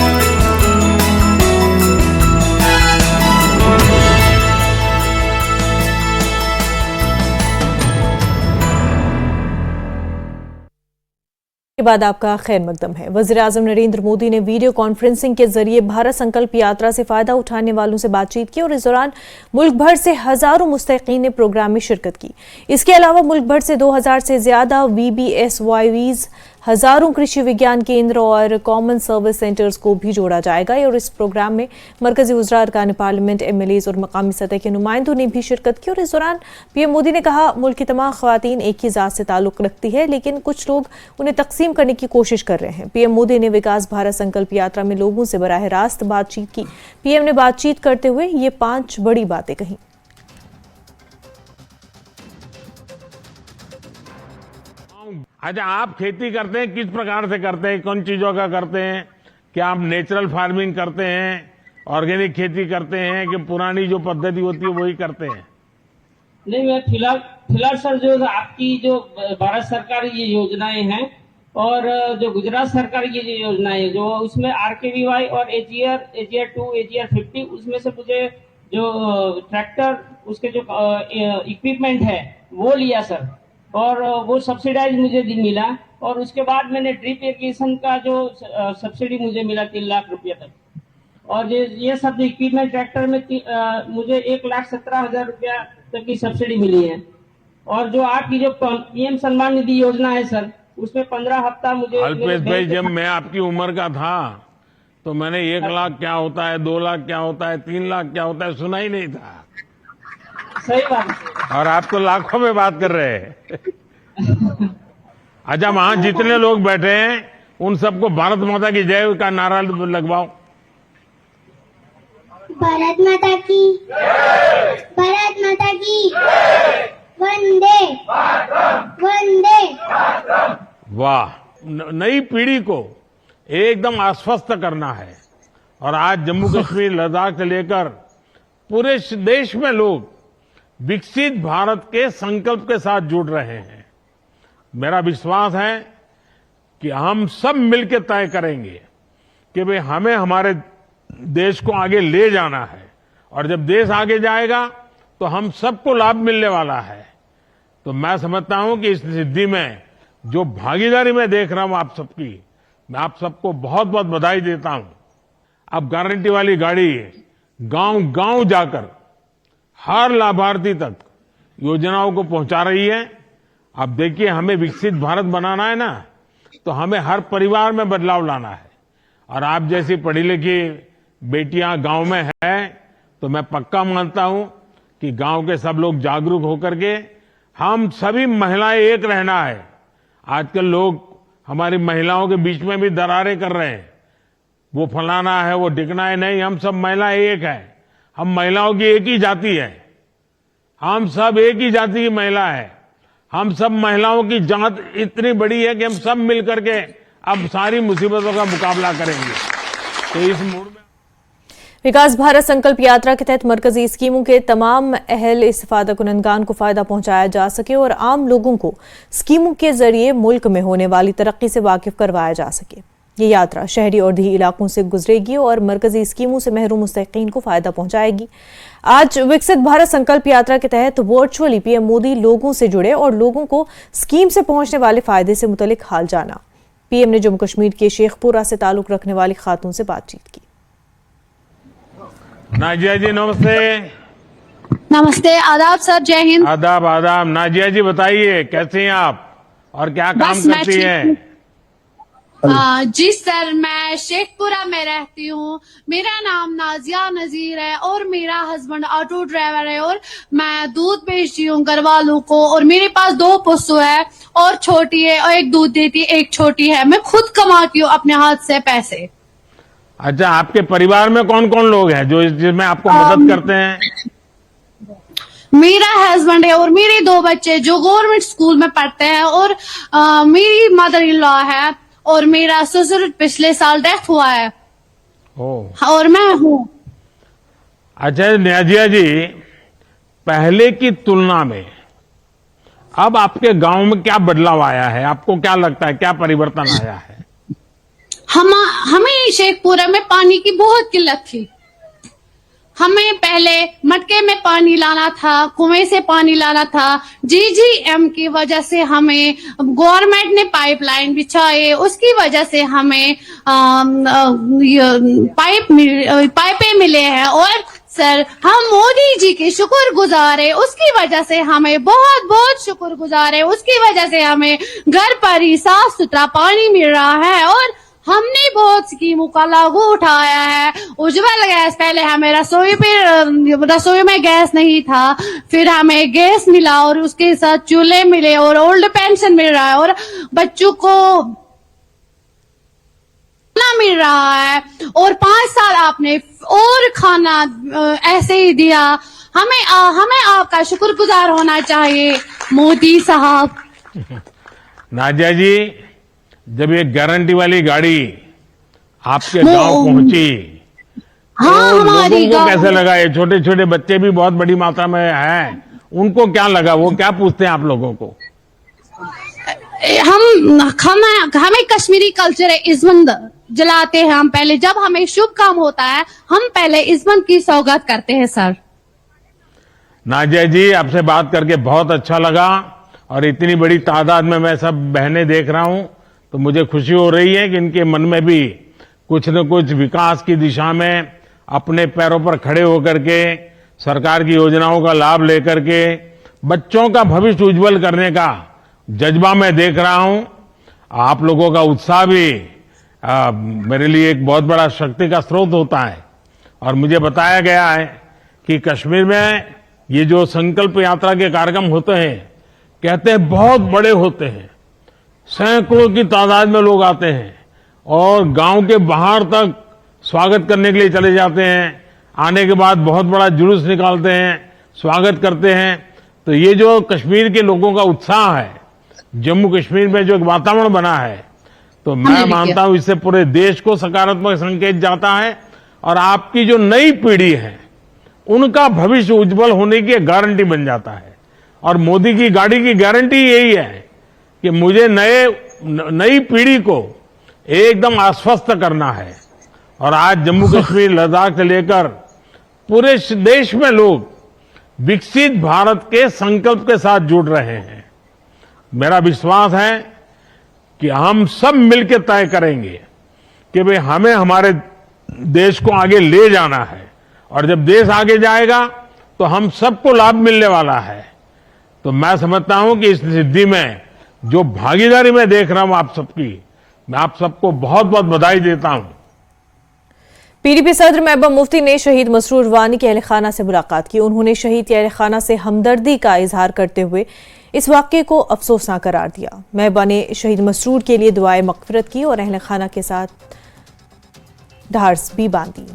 के बाद आपका खैर मकदम है। वज़ीर-ए-आज़म नरेंद्र मोदी ने वीडियो कॉन्फ्रेंसिंग के जरिए भारत संकल्प यात्रा से फायदा उठाने वालों से बातचीत की और इस दौरान मुल्क भर से हजारों मुस्तैक़ीन ने प्रोग्राम में शिरकत की। इसके अलावा मुल्क भर से 2000 से ज्यादा VBSYVs, हजारों कृषि विज्ञान केंद्र और कॉमन सर्विस सेंटर्स को भी जोड़ा जाएगा और इस प्रोग्राम में मरकजी वज़रा, अरकान पार्लियामेंट, MLAs और मकामी सतह के नुमाइंदों ने भी शिरकत की। और इस दौरान पीएम मोदी ने कहा, मुल्क की तमाम ख़वातीन एक ही ज़ात से ताल्लुक़ रखती है, लेकिन कुछ लोग उन्हें तकसीम करने की कोशिश कर रहे हैं। पीएम मोदी ने विकास भारत संकल्प यात्रा में लोगों से बराह रास्त बातचीत की। पीएम ने बातचीत करते हुए ये 5 बड़ी बातें कही। अच्छा, आप खेती करते हैं, किस प्रकार से करते हैं, कौन चीजों का करते हैं? क्या आप नेचुरल फार्मिंग करते हैं, ऑर्गेनिक खेती करते हैं, कि पुरानी जो पद्धति होती है वही करते हैं? नहीं, मैं फिलहाल सर जो आपकी जो भारत सरकार की योजनाएं हैं और जो गुजरात सरकार की जो योजनाएं जो उसमें RKVY और AGR 2, AGR 50 उसमें से मुझे जो ट्रैक्टर उसके जो इक्विपमेंट है वो लिया सर, और वो सब्सिडाइज मुझे मिला। और उसके बाद मैंने ड्रिप इरिगेशन का जो सब्सिडी मुझे मिला 3 लाख रुपये तक। और ये सब इक्विपमेंट ट्रैक्टर में मुझे 1,17,000 रुपया तक की सब्सिडी मिली है। और जो आपकी जो PM सम्मान निधि योजना है सर, उसमें 15 हफ्ता मुझे। अल्पेश भाई, जब मैं आपकी उम्र का था तो मैंने 1 लाख क्या होता है, 2 लाख क्या होता है, 3 लाख क्या होता है सुना ही नहीं था। सही बात है। और आप तो लाखों में बात कर रहे हैं। अच्छा, वहां जितने लोग बैठे हैं उन सबको भारत माता की जय का नारा लगवाओ। भारत माता की, भारत माता की, वंदे वंदे। वाह, नई पीढ़ी को एकदम आश्वस्त करना है। और आज जम्मू कश्मीर, लद्दाख से लेकर पूरे देश में लोग विकसित भारत के संकल्प के साथ जुड़ रहे हैं। मेरा विश्वास है कि हम सब मिलकर तय करेंगे कि भाई हमें हमारे देश को आगे ले जाना है, और जब देश आगे जाएगा तो हम सबको लाभ मिलने वाला है। तो मैं समझता हूं कि इस सिद्धि में जो भागीदारी मैं देख रहा हूं आप सबकी, मैं आप सबको बहुत बहुत बधाई देता हूं। अब गारंटी वाली गाड़ी गांव-गांव जाकर हर लाभार्थी तक योजनाओं को पहुंचा रही है। अब देखिए, हमें विकसित भारत बनाना है ना, तो हमें हर परिवार में बदलाव लाना है। और आप जैसी पढ़ी लिखी बेटियां गांव में है तो मैं पक्का मानता हूं कि गांव के सब लोग जागरूक होकर के हम सभी महिलाएं एक रहना है। आजकल लोग हमारी महिलाओं के बीच में भी दरारें कर रहे हैं, वो फलाना है, वो टिकना है। नहीं, हम सब महिलाएं एक है। हम महिलाओं की एक ही जाति है, हम सब एक ही जाति की महिला है। हम सब महिलाओं की जात इतनी बड़ी है कि हम सब मिलकर के अब सारी मुसीबतों का मुकाबला करेंगे। तो इस मूड में विकास भारत संकल्प यात्रा के तहत मरकजी स्कीमों के तमाम अहल इस्तिफादा कुनंदगान को फायदा पहुंचाया जा सके और आम लोगों को स्कीमों के जरिए मुल्क में होने वाली तरक्की से वाकिफ करवाया जा सके। ये यात्रा शहरी और देही इलाकों से गुजरेगी और मरकजी स्कीमों से महरूम मुस्तहिकीन को फायदा पहुंचाएगी। आज विकसित भारत संकल्प यात्रा के तहत वर्चुअली पीएम मोदी लोगों से जुड़े और लोगों को स्कीम से पहुंचने वाले फायदे से मुतल्लिक हाल जाना। पीएम ने जम्मू कश्मीर के शेखपुरा से ताल्लुक रखने वाली खातून से बातचीत की। नाजिया जी नमस्ते। नमस्ते, आदाब सर, जय हिंद। आदाब आदाब। नाजिया जी बताइए कैसे हैं आप और क्या काम करती हैं? जी सर, मैं शेखपुरा में रहती हूँ। मेरा नाम नाजिया नजीर है और मेरा हस्बैंड ऑटो ड्राइवर है और मैं दूध बेचती हूँ घर वालों को। और मेरे पास 2 पशु है और छोटी है और एक दूध देती है, एक छोटी है। मैं खुद कमाती हूँ अपने हाथ से पैसे। अच्छा, आपके परिवार में कौन कौन लोग हैं जो जिसमें आपको मदद करते हैं? मेरा हस्बैंड है और मेरे 2 बच्चे जो गवर्नमेंट स्कूल में पढ़ते हैं और मेरी मदर इन लॉ है और मेरा ससुर पिछले साल डेथ हुआ है और मैं हूँ। अच्छा नाजिया जी, पहले की तुलना में अब आपके गांव में क्या बदलाव आया है? आपको क्या लगता है, क्या परिवर्तन आया है? हमें शेखपुरा में पानी की बहुत किल्लत थी। हमें पहले मटके में पानी लाना था, कुएं से पानी लाना था। जीजीएम की वजह से हमें गवर्नमेंट ने पाइपलाइन बिछाए, उसकी वजह से हमें पाइपें मिले हैं। और सर, हम मोदी जी के शुक्रगुजार है, उसकी वजह से हमें बहुत बहुत शुक्रगुजार है। उसकी वजह से हमें घर पर ही साफ सुथरा पानी मिल रहा है और हमने बहुत स्कीमों का लागू उठाया है। उज्ज्वल गैस, पहले हमें रसोई में गैस नहीं था, फिर हमें गैस मिला और उसके साथ चूल्हे मिले और ओल्ड पेंशन मिल रहा है और बच्चों को खाना मिल रहा है और 5 साल आपने और खाना ऐसे ही दिया। हमें आपका शुक्रगुजार होना चाहिए मोदी साहब। नाजिया जी, जब ये गारंटी वाली गाड़ी आपके गांव पहुंची तो लोगों को कैसे लगा? ये छोटे छोटे बच्चे भी बहुत बड़ी मात्रा में हैं, उनको क्या लगा? वो क्या पूछते हैं आप लोगों को? हमें कश्मीरी कल्चर है, इज़्ज़त जलाते हैं हम। पहले जब हमें शुभ काम होता है हम पहले इज़्ज़त की सौगात करते हैं सर। नाजिया जी, आपसे बात करके बहुत अच्छा लगा और इतनी बड़ी तादाद में मैं सब बहनें देख रहा हूं तो मुझे खुशी हो रही है कि इनके मन में भी कुछ न कुछ विकास की दिशा में अपने पैरों पर खड़े होकर के सरकार की योजनाओं का लाभ लेकर के बच्चों का भविष्य उज्जवल करने का जज्बा मैं देख रहा हूं। आप लोगों का उत्साह भी मेरे लिए एक बहुत बड़ा शक्ति का स्रोत होता है। और मुझे बताया गया है कि कश्मीर में ये जो संकल्प यात्रा के कार्यक्रम होते हैं, कहते हैं बहुत बड़े होते हैं, सैकड़ों की तादाद में लोग आते हैं और गांव के बाहर तक स्वागत करने के लिए चले जाते हैं। आने के बाद बहुत बड़ा जुलूस निकालते हैं, स्वागत करते हैं। तो ये जो कश्मीर के लोगों का उत्साह है, जम्मू कश्मीर में जो एक वातावरण बना है, तो मैं मानता हूं इससे पूरे देश को सकारात्मक संकेत जाता है और आपकी जो नई पीढ़ी है उनका भविष्य उज्जवल होने की गारंटी बन जाता है। और मोदी की गाड़ी की गारंटी यही है कि मुझे नई पीढ़ी को एकदम आश्वस्त करना है। और आज जम्मू कश्मीर लद्दाख से लेकर पूरे देश में लोग विकसित भारत के संकल्प के साथ जुड़ रहे हैं। मेरा विश्वास है कि हम सब मिलकर तय करेंगे कि भाई हमें हमारे देश को आगे ले जाना है और जब देश आगे जाएगा तो हम सबको लाभ मिलने वाला है। तो मैं समझता हूं कि इस सिद्धि में जो भागीदारी मैं देख रहा हूं आप सबकी, मैं आप सबको बहुत बहुत बधाई देता हूं। पीडीपी सदर महबूबा मुफ्ती ने शहीद मसरूर वानी के अहल खाना से मुलाकात की। उन्होंने शहीद के अहल खाना से हमदर्दी का इजहार करते हुए इस वाक़े को अफसोसनाक करार दिया। महबूबा ने शहीद मसरूर के लिए दुआए मग़फ़िरत की और अहल खाना के साथ ढार्स भी बांधी।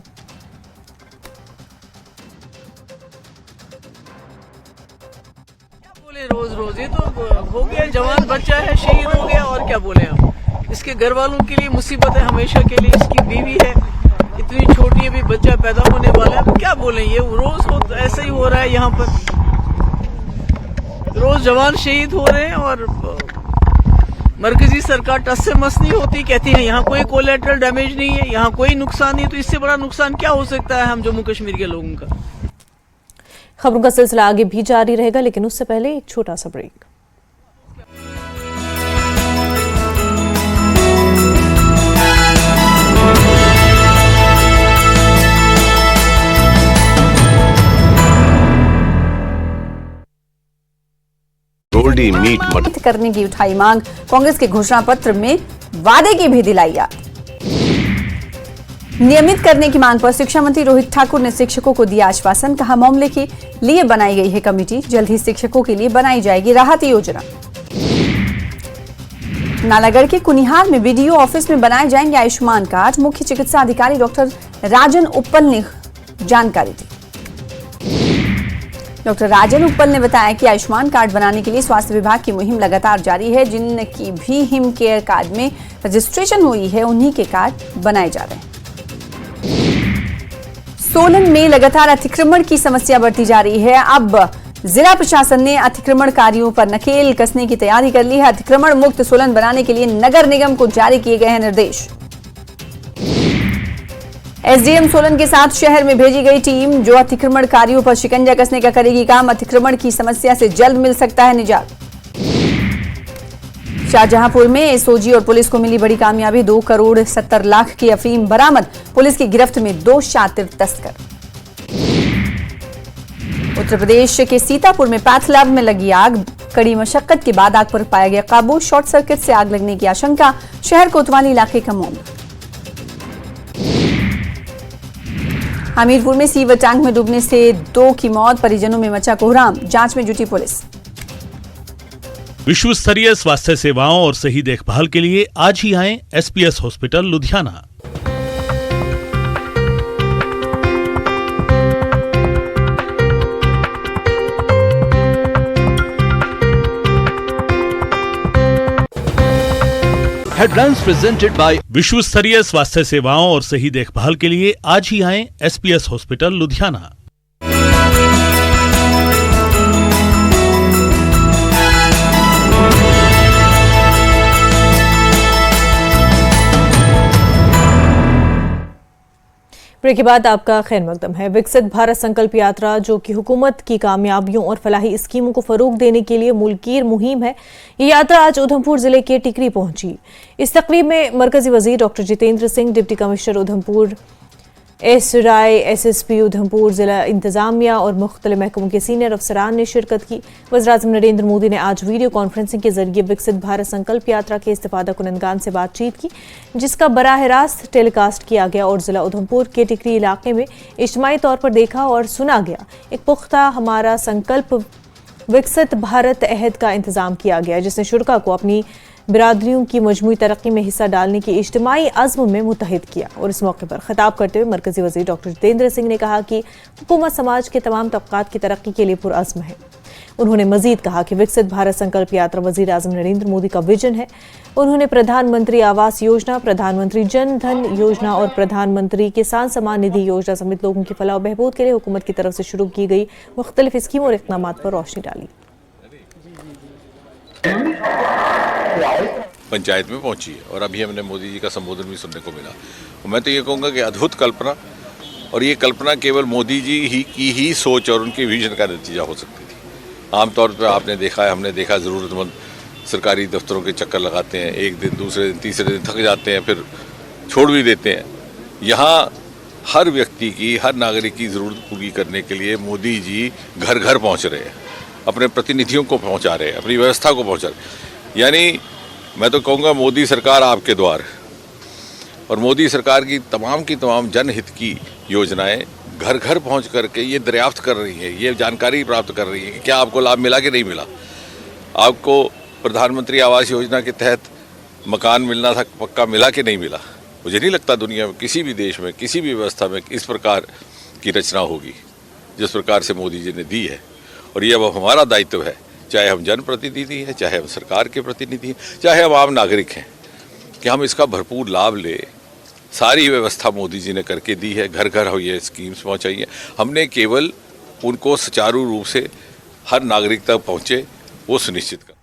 रोज रोज ये तो हो गया, जवान बच्चा है, शहीद हो गया, और क्या बोले हम। इसके घर वालों के लिए मुसीबत है हमेशा के लिए। इसकी बीवी है, इतनी छोटी है, भी बच्चा पैदा होने वाला है, क्या बोले। ये रोज ऐसा ही हो रहा है यहाँ पर, रोज जवान शहीद हो रहे हैं और मरकजी सरकार टस से मस नहीं होती, कहती है यहाँ कोई कोलेटरल डैमेज नहीं है, यहाँ कोई नुकसान नहीं है, तो इससे बड़ा नुकसान क्या हो सकता है हम जम्मू कश्मीर के लोगों का। खबरों का सिलसिला आगे भी जारी रहेगा, लेकिन उससे पहले एक छोटा सा ब्रेक। गोल्डी मीट मदद करने की उठाई मांग, कांग्रेस के घोषणा पत्र में वादे की भी दिलाई याद। नियमित करने की मांग पर शिक्षा मंत्री रोहित ठाकुर ने शिक्षकों को दिया आश्वासन, कहा मामले के लिए बनाई गई है कमेटी, जल्द ही शिक्षकों के लिए बनाई जाएगी राहत योजना। नालागढ़ के कुनिहार में बीडीओ ऑफिस में बनाए जाएंगे आयुष्मान कार्ड, मुख्य चिकित्सा अधिकारी डॉक्टर राजन उप्पल ने जानकारी दी। डॉक्टर राजन उप्पल ने बताया कि आयुष्मान कार्ड बनाने के लिए स्वास्थ्य विभाग की मुहिम लगातार जारी है, जिनकी भी हिम केयर कार्ड में रजिस्ट्रेशन हुई है उन्हीं के कार्ड बनाए जा रहे हैं। सोलन में लगातार अतिक्रमण की समस्या बढ़ती जा रही है। अब जिला प्रशासन ने अतिक्रमणकारियों पर नकेल कसने की तैयारी कर ली है। अतिक्रमण मुक्त सोलन बनाने के लिए नगर निगम को जारी किए गए हैं निर्देश। एसडीएम सोलन के साथ शहर में भेजी गई टीम, जो अतिक्रमणकारियों पर शिकंजा कसने का करेगी काम। अतिक्रमण की समस्या से जल्द मिल सकता है निजात। शाहजहांपुर में एसओजी और पुलिस को मिली बड़ी कामयाबी, 2 करोड़ 70 लाख की अफीम बरामद, पुलिस की गिरफ्त में 2 शातिर तस्कर। उत्तर प्रदेश के सीतापुर में पैथ लैब में लगी आग, कड़ी मशक्कत के बाद आग पर पाया गया काबू, शॉर्ट सर्किट से आग लगने की आशंका, शहर कोतवाली इलाके का मामला। हमीरपुर में सीवर टैंक में डूबने से 2 की मौत, परिजनों में मचा कोहराम, जांच में जुटी पुलिस। विश्व स्तरीय स्वास्थ्य सेवाओं और सही देखभाल के लिए आज ही आएं SPS hospital Ludhiana. Headlines presented by विश्व स्तरीय स्वास्थ्य सेवाओं और सही देखभाल के लिए आज ही आएं एसपीएस हॉस्पिटल लुधियाना। ब्रेक के बाद आपका खैर मकदम है। विकसित भारत संकल्प यात्रा, जो कि हुकूमत की कामयाबियों और फलाही स्कीमों को फरोग देने के लिए मुल्कीर मुहिम है, ये यात्रा आज उधमपुर जिले के टिकरी पहुंची। इस तकरीब में मरकजी वजीर doctor Jitendra Singh, deputy commissioner Udhampur S Rai, SSP Udhampur, जिला इंतजामिया और मुख्तलिफ महकमों के सीनियर अफसरान ने शिरकत की। वज़ीर-ए-आज़म नरेंद्र मोदी ने आज वीडियो कॉन्फ्रेंसिंग के जरिए विकसित भारत संकल्प यात्रा के इस्तिफादा कुनंदगान से बातचीत की, जिसका बराह रास्त टेलीकास्ट किया गया और जिला उधमपुर के टिकरी इलाके में इज्तिमाई तौर पर देखा और सुना गया। एक पुख्ता हमारा संकल्प विकसित भारत अहद का इंतजाम किया गया, जिसने शुरका को अपनी बिरादरियों की मजमूई तरक्की में हिस्सा डालने की इज्तिमाई अज़्म में मुत्तहिद किया। और इस मौके पर खिताब करते हुए मरकजी वज़ीर डॉक्टर जितेंद्र सिंह ने कहा कि हुकूमत समाज के तमाम तबक़ात की तरक्की के लिए पुरअज़्म है। उन्होंने मजीद कहा कि विकसित भारत संकल्प यात्रा वज़ीर-ए-आज़म नरेंद्र मोदी का विजन है। उन्होंने प्रधानमंत्री आवास योजना, प्रधानमंत्री जन धन योजना और प्रधानमंत्री किसान सम्मान निधि योजना समेत लोगों की फलाह और बहबूद के लिए हुकूमत की तरफ से शुरू की गई मुख्तलिफ स्कीमों और इक़दाम पर रोशनी डाली। पंचायत में पहुंची है और अभी हमने मोदी जी का संबोधन भी सुनने को मिला। मैं तो ये कहूँगा कि अद्भुत कल्पना, और ये कल्पना केवल मोदी जी की ही सोच और उनके विजन का नतीजा हो सकती थी। आमतौर पर आपने देखा है, हमने देखा, ज़रूरतमंद सरकारी दफ्तरों के चक्कर लगाते हैं, एक दिन, दूसरे दिन, तीसरे दिन थक जाते हैं, फिर छोड़ भी देते हैं। यहाँ हर व्यक्ति की, हर नागरिक की ज़रूरत पूरी करने के लिए मोदी जी घर घर पहुँच रहे हैं, अपने प्रतिनिधियों को पहुँचा रहे हैं, अपनी व्यवस्था को पहुँचा रहे हैं। यानी मैं तो कहूँगा मोदी सरकार आपके द्वार, और मोदी सरकार की तमाम जनहित की योजनाएं घर घर पहुँच करके ये दरियाफ्त कर रही है, ये जानकारी प्राप्त कर रही है कि क्या आपको लाभ मिला कि नहीं मिला। आपको प्रधानमंत्री आवास योजना के तहत मकान मिलना था, पक्का मिला कि नहीं मिला। मुझे नहीं लगता दुनिया में किसी भी देश में, किसी भी व्यवस्था में इस प्रकार की रचना होगी जिस प्रकार से मोदी जी ने दी है। और ये अब हमारा दायित्व है, चाहे हम जनप्रतिनिधि हैं, चाहे हम सरकार के प्रतिनिधि हैं, चाहे हम आम नागरिक हैं, कि हम इसका भरपूर लाभ ले। सारी व्यवस्था मोदी जी ने करके दी है, घर घर हो ये स्कीम्स पहुंचाई है। हमने केवल उनको सुचारू रूप से हर नागरिक तक पहुंचे वो सुनिश्चित कर।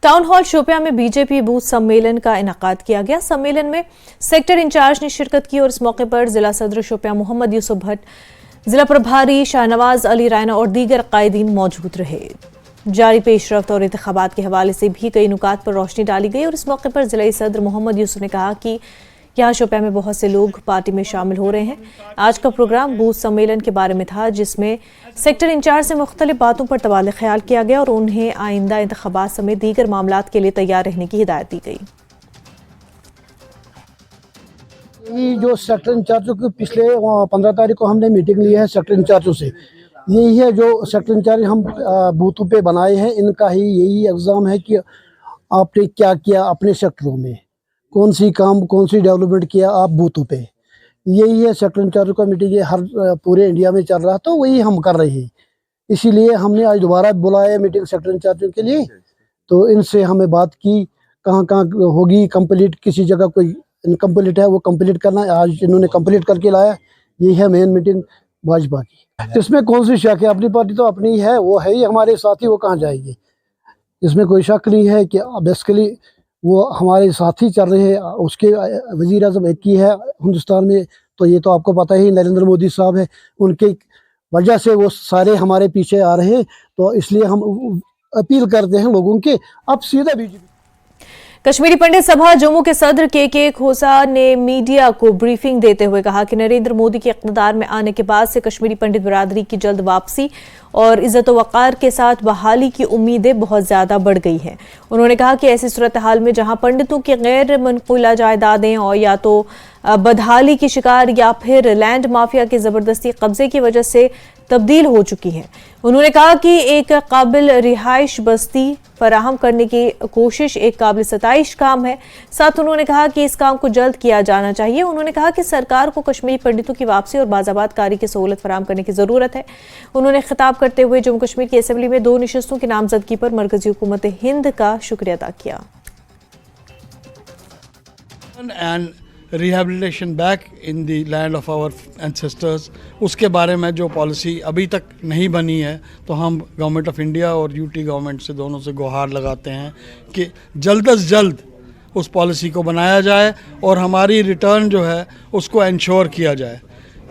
टाउन हॉल शोपियां में बीजेपी बूथ सम्मेलन का इनेकाद किया गया। सम्मेलन में सेक्टर इंचार्ज ने शिरकत की और इस मौके पर जिला सदर शोपियां मोहम्मद यूसुफ भट्ट, जिला प्रभारी शाहनवाज अली रायना और दीगर कायदीन मौजूद रहे। जारी पेशरफ्त और इंतखाबात के हवाले से भी कई नुकात पर रोशनी डाली गई और इस मौके पर जिला सदर मोहम्मद यूसुफ ने कहा कि यहाँ शोपियां में बहुत से लोग पार्टी में शामिल हो रहे हैं। आज का प्रोग्राम बूथ सम्मेलन के बारे में था, जिसमें सेक्टर इंचार्ज से मुख्तलिफ बातों पर तबादला ख्याल किया गया और उन्हें आइंदा इंतखाबात समेत दीगर मामलात के लिए तैयार रहने की हिदायत दी गई। ये जो सेक्टर इंचार्जों की पिछले 15 तारीख को हमने मीटिंग ली है सेक्टर इंचार्जों से, यही है जो सेक्टर इंचार्ज हम बूथों पे बनाए हैं, इनका ही यही एग्जाम है कि आपने क्या किया अपने सेक्टरों में, कौन सी काम कौन सी डेवलपमेंट किया आप बूथों पे। यही है सेक्टर इंचार्ज का मीटिंग, ये हर पूरे इंडिया में चल रहा, तो वही हम कर रहे हैं। इसीलिए हमने आज दोबारा बुलाया मीटिंग सेक्टर इंचार्जों के लिए, तो इनसे हमें बात की कहाँ कहाँ होगी कंप्लीट, किसी जगह कोई इनकम्प्लीट है वो कंप्लीट करना है, आज इन्होंने कंप्लीट करके लाया। यही है मेन मीटिंग भाजपा की। इसमें कौन सी शक है, अपनी पार्टी तो अपनी ही है, वो है ही हमारे साथी, वो कहाँ जाएगी, इसमें कोई शक नहीं है कि बेसिकली वो हमारे साथी चल रहे हैं। उसके वजीर आज़म एक ही है हिंदुस्तान में, तो ये तो आपको पता ही नरेंद्र मोदी साहब है, उनके वजह से वो सारे हमारे पीछे आ रहे हैं। तो इसलिए हम अपील करते हैं लोगों के, अब सीधा बीजेपी। कश्मीरी पंडित सभा जम्मू के सदर के खोसा ने मीडिया को ब्रीफिंग देते हुए कहा कि नरेंद्र मोदी के इक़्तिदार में आने के बाद से कश्मीरी पंडित बिरादरी की जल्द वापसी और इज्जत वक़ार के साथ बहाली की उम्मीदें बहुत ज़्यादा बढ़ गई हैं। उन्होंने कहा कि ऐसी सूरत हाल में जहां पंडितों की गैर मनक़ूला जायदादें और या तो बदहाली की शिकार या फिर लैंड माफिया के ज़बरदस्ती कब्जे की वजह से तब्दील हो चुकी हैं, उन्होंने कहा कि एक काबिल रिहाइश बस्ती फराहम करने की कोशिश एक काबिल सताइश काम है। साथ उन्होंने कहा कि इस काम को जल्द किया जाना चाहिए। उन्होंने कहा कि सरकार को कश्मीरी पंडितों की वापसी और बाज़ाबात कारी की सहूलत फराहम करने की ज़रूरत है। उन्होंने खिताब करते हुए जम्मू कश्मीर की असेंबली में 2 नशिस्तों की नामजदगी पर मरकजी हुकूमत हिंद का शुक्रिया अदा किया। Rehabilitation back in the land of our ancestors, उसके बारे में जो पॉलिसी अभी तक नहीं बनी है, तो हम गवर्नमेंट ऑफ इंडिया और यूटी गवर्नमेंट से दोनों से गुहार लगाते हैं कि जल्द अज जल्द उस पॉलिसी को बनाया जाए और हमारी रिटर्न जो है उसको इंश्योर किया जाए,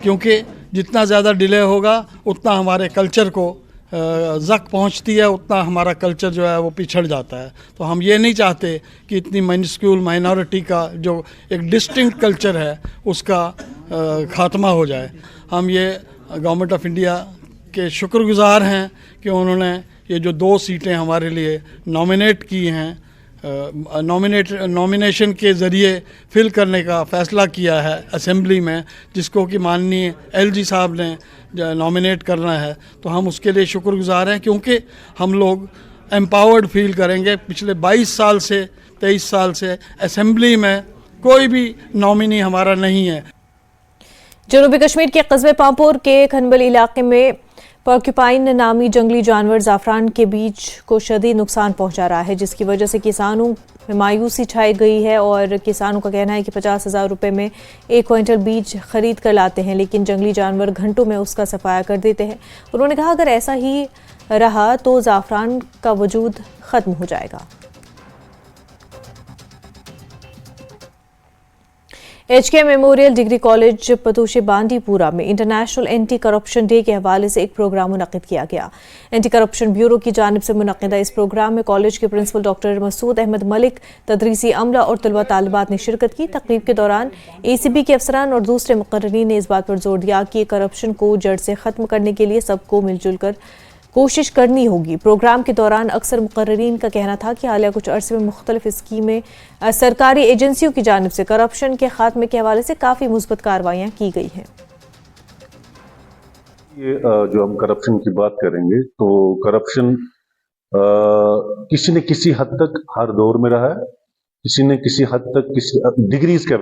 क्योंकि जितना ज़्यादा डिले होगा उतना हमारे कल्चर को ज़क पहुंचती है, उतना हमारा कल्चर जो है वो पिछड़ जाता है। तो हम ये नहीं चाहते कि इतनी माइनस्क्यूल माइनॉरिटी का जो एक डिस्टिंक्ट कल्चर है उसका ख़ात्मा हो जाए। हम ये गवर्नमेंट ऑफ इंडिया के शुक्रगुज़ार हैं कि उन्होंने ये जो 2 सीटें हमारे लिए नॉमिनेट की हैं, नॉमिनेशन के ज़रिए फिल करने का फ़ैसला किया है असेंबली में, जिसको कि माननीय एलजी साहब ने नॉमिनेट करना है। तो हम उसके लिए शुक्रगुज़ार हैं, क्योंकि हम लोग एम्पावर्ड फील करेंगे। पिछले 22 साल से 23 साल से असेंबली में कोई भी नॉमिनी हमारा नहीं है। जनूबी कश्मीर के कस्बे पामपुर के खनबल इलाके में पर्क्यूपाइन नामी जंगली जानवर ज़ाफ़रान के बीज को शदीद नुकसान पहुंचा रहा है, जिसकी वजह से किसानों में मायूसी छाई गई है और किसानों का कहना है कि 50,000 रुपये में 1 क्विंटल बीज खरीद कर लाते हैं, लेकिन जंगली जानवर घंटों में उसका सफाया कर देते हैं। उन्होंने कहा अगर ऐसा ही रहा तो ज़ाफ़रान का वजूद ख़त्म हो जाएगा। HK memorial degree college Patushai Bandipora में इंटरनेशनल एंटी करप्शन डे के हवाले से एक प्रोग्राम मुनक़िद किया गया। एंटी करप्शन ब्यूरो की जानिब से मुनक़िदा इस प्रोग्राम में कॉलेज के प्रिंसिपल डॉक्टर मसूद अहमद मलिक, तदरीसी अमला और तलबा तालिबात ने शिरकत की। तकरीब के दौरान ACB के अफसरान और दूसरे मुक़र्रीन ने इस बात पर जोर दिया कि करप्शन को जड़ से ख़त्म करने के लिए सबको मिलजुल कर कोशिश करनी होगी। प्रोग्राम के दौरान अक्सर मुक़र्रीन का कहना था कि हालिया कुछ अरसे में मुख्तलिफ स्कीमें सरकारी एजेंसियों की जानिब से करप्शन के खात्मे के हवाले से काफ़ी मुस्बत कार्रवाइयाँ की गई हैं। ये जो हम करप्शन की बात करेंगे तो करप्शन किसी न किसी हद तक हर दौर में रहा है, किसी न किसी हद तक किसी डिग्रीज का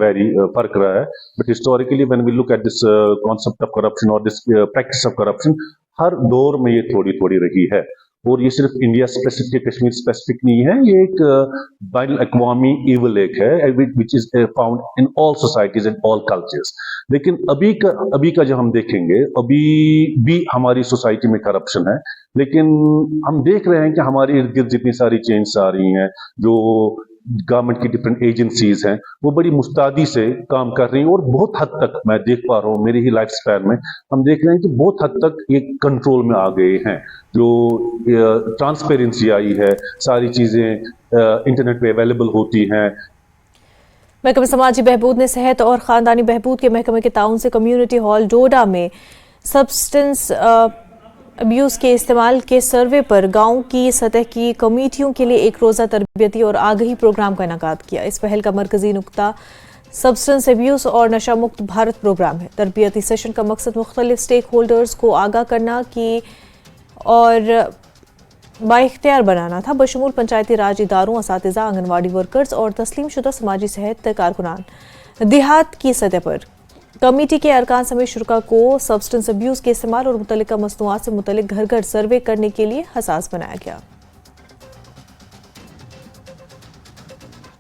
फर्क रहा है, but historically when we look at this concept of corruption और दिस प्रैक्टिस ऑफ करप्शन, हर दौर में ये थोड़ी थोड़ी रही है। और ये सिर्फ इंडिया स्पेसिफिक, कश्मीर स्पेसिफिक नहीं है, ये एक बैनुल अक़वामी ईवल एक है which is found in all societies and all cultures. लेकिन अभी का जो हम देखेंगे, अभी भी हमारी सोसाइटी में करप्शन है, लेकिन हम देख रहे हैं कि हमारे इर्द गिर्द जितनी सारी चेंज आ रही हैं, जो गवर्नमेंट की डिफरेंट एजेंसीज हैं, वो बड़ी मुस्तैदी से काम कर रही हैं और बहुत हद तक मैं देख पा रहा हूँ, मेरी ही लाइफ स्पैन में हम देख रहे हैं कि बहुत हद तक ये कंट्रोल में आ गए हैं। जो ट्रांसपेरेंसी आई है, सारी चीज़ें इंटरनेट पे अवेलेबल होती हैं। महकमे समाजी बहबूद ने सेहत और ख़ानदानी बहबूद के महकमे के ताउन से कम्युनिटी हॉल डोडा में सब्सटेंस अब्यूज़ के इस्तेमाल के सर्वे पर गांव की सतह की कमेटियों के लिए एक रोज़ा तरबियती और आगही प्रोग्राम का इनेकाद किया। इस पहल का मरकजी नुक्ता सब्सटेंस अब्यूज़ और नशा मुक्त भारत प्रोग्राम है। तरबियती सेशन का मकसद मुख्तलिफ स्टेक होल्डर्स को आगाह करना की और बाइख्तियार बनाना था, बशमूल पंचायती राज इदारों, असातिज़ा, आंगनवाड़ी वर्कर्स और तस्लीम शुदा समाजी सेहत कारकुनान। देहात की सतह पर कमेटी के अरकान समेत शुरका को सब्सटेंस अब्यूज़ के इस्तेमाल और मुतल्लिका मसनूआत से मुतल्लिक घर घर सर्वे करने के लिए हसास बनाया गया।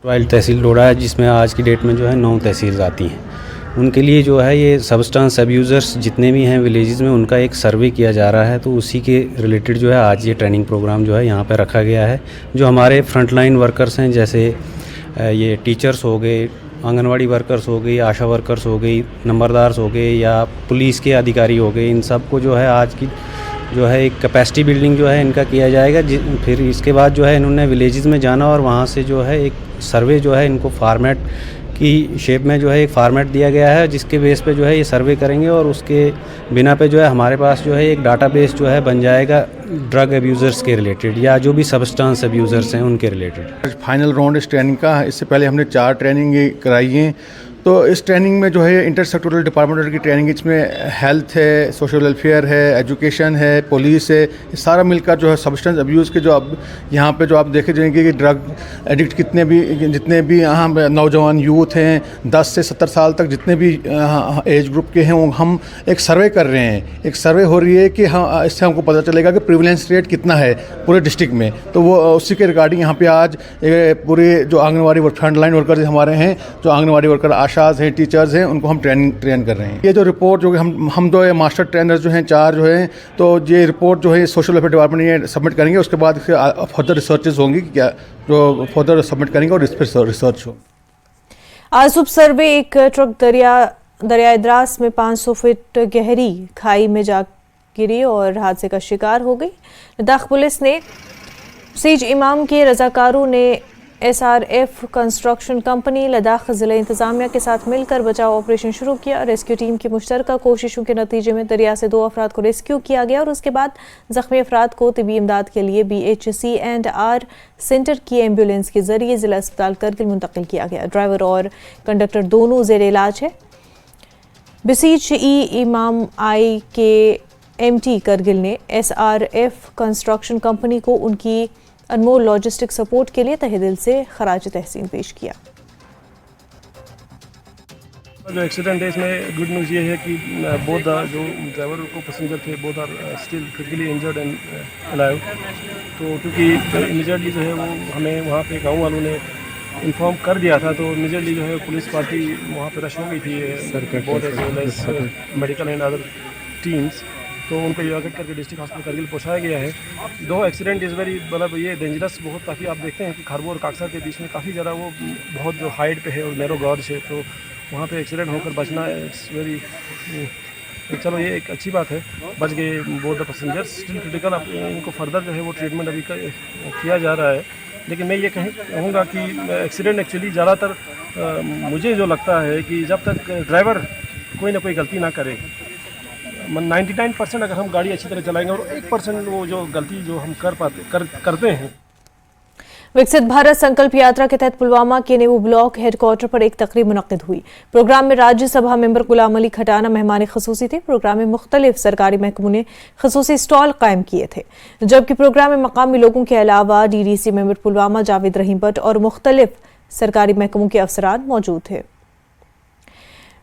रॉयल तहसील डोडा है, जिसमें आज की डेट में जो है 9 तहसील आती हैं। उनके लिए जो है ये सब्सटेंस अब्यूज़र्स जितने भी हैं विलेजेस में, उनका एक सर्वे किया जा रहा है। तो उसी के रिलेटेड जो है आज ये ट्रेनिंग प्रोग्राम जो है यहाँ पर रखा गया है। जो हमारे फ्रंटलाइन वर्कर्स हैं, जैसे ये टीचर्स हो गए, आंगनवाड़ी वर्कर्स हो गई, आशा वर्कर्स हो गई, नंबरदार्स हो गए या पुलिस के अधिकारी हो गए, इन सब को जो है आज की जो है एक कैपेसिटी बिल्डिंग जो है इनका किया जाएगा। फिर इसके बाद जो है इन्होंने विलेजेस में जाना और वहाँ से जो है एक सर्वे जो है इनको फार्मेट की शेप में जो है एक फार्मेट दिया गया है, जिसके बेस पे जो है ये सर्वे करेंगे और उसके बिना पे जो है हमारे पास जो है एक डाटाबेस जो है बन जाएगा ड्रग अब्यूज़र्स के रिलेटेड या जो भी सब्सटेंस अब्यूज़र्स हैं उनके रिलेटेड। फाइनल राउंड इस ट्रेनिंग का है। इससे पहले हमने 4 ट्रेनिंग कराई हैं। तो इस ट्रेनिंग में जो है इंटर सेक्टोरल डिपार्टमेंट की ट्रेनिंग, इसमें हेल्थ है, सोशल वेलफेयर है, एजुकेशन है, पुलिस है, ये सारा मिलकर जो है सब्सटेंस अब्यूज़ के जो अब यहाँ पे जो आप देखे जाएंगे कि ड्रग एडिक्ट जितने भी यहाँ नौजवान यूथ हैं 10 से 70 साल तक जितने भी एज ग्रुप के हैं, वो हम एक सर्वे कर रहे हैं। एक सर्वे हो रही है कि हाँ, इससे हमको पता चलेगा कि प्रिवलेंस रेट कितना है पूरे डिस्ट्रिक्ट में। तो वो उसी के रिगार्डिंग यहाँ पे आज पूरे जो आंगनवाड़ी फ्रंट लाइन वर्कर्स हमारे हैं, जो आंगनवाड़ी वर्कर आशाज हैं, टीचर्स हैं, उनको हम ट्रेन कर रहे हैं। ये जो रिपोर्ट जो हम दो मास्टर ट्रेनर जो हैं 4 जो हैं, तो ये रिपोर्ट जो है सोशल वेलफेयर डिपार्टमेंट ये सबमिट करेंगे। उसके बाद फर्दर रिसर्चेज होंगी कि क्या जो फर्दर सबमिट करेंगे और इस पर रिसर्च हो। आज सुबह सर्वे एक ट्रक दरियाए द्रास में 500 फीट गहरी खाई में जा गिरी और हादसे का शिकार हो गई। लद्दाख पुलिस ने सीज इमाम के रजाकारों ने SRF कंस्ट्रक्शन कंपनी लद्दाख ज़िला इंतज़ामिया के साथ मिलकर बचाव ऑपरेशन शुरू किया। रेस्क्यू टीम की मुश्तरका कोशिशों के नतीजे में दरिया से 2 अफराद को रेस्क्यू किया गया और उसके बाद ज़ख्मी अफराद को तिबी इमदाद के लिए BHC&R सेंटर की एम्बुलेंस के जरिए ज़िला अस्पताल करगिल मुंतकिल किया गया। ड्राइवर और कंडक्टर दोनों ज़ेर इलाज है। बसीच इमाम आई के MT करगिल ने SRF कंस्ट्रक्शन कंपनी को उनकी अनमोल लॉजिस्टिक सपोर्ट के लिए तहे दिल से खराज तहसीन पेश किया। जो एक्सीडेंट है इसमें गुड न्यूज़ ये है कि बोथ जो ड्राइवर को पैसेंजर थे both are still critically injured and alive. तो क्योंकि इमीडिएटली जो है वो हमें वहाँ पे गाँव वालों ने इन्फॉर्म कर दिया था, तो इमीडिएटली जो है पुलिस पार्टी वहाँ पे रश हो गई थी, both as well as medical and other teams. तो उनको इवैक्यूएट करके डिस्ट्रिक्ट हॉस्पिटल करगिल पहुँचाया गया है। दो एक्सीडेंट इज़ वेरी मतलब ये डेंजरस बहुत, ताकि आप देखते हैं कि खरबू और काकसर के बीच में काफ़ी ज़्यादा वो बहुत जो हाइट पे है और नैरो गॉर्ज है, तो वहाँ पे एक्सीडेंट होकर बचना इट्स वेरी, चलो ये एक अच्छी बात है, बच गए both the passengers. Still critical, अब इनको फर्दर जो है वो ट्रीटमेंट अभी किया जा रहा है। लेकिन मैं ये कहूँगा कि एक्सीडेंट एक्चुअली ज़्यादातर मुझे जो लगता है कि जब तक ड्राइवर कोई ना कोई गलती ना करे, 99% अगर हम गाड़ी अच्छी तरह चलाएंगे और 1% वो जो गलती जो हम करते हैं। विकसित भारत संकल्प यात्रा के तहत पुलवामा के नेवू ब्लॉक हेडक्वार्टर पर एक तकरीब मुनक्किद हुई। प्रोग्राम में राज्यसभा मेंबर गुलाम अली खटाना मेहमान खसूसी थे। प्रोग्राम में मुख्तलिफ सरकारी महकमों ने खसूसी स्टॉल कायम किए थे, जबकि प्रोग्राम में मकामी लोगों के अलावा DDC मेंबर पुलवामा जावेद रहीम भट्ट और मुख्तलिफ सरकारी महकमों के अफसरान मौजूद थे।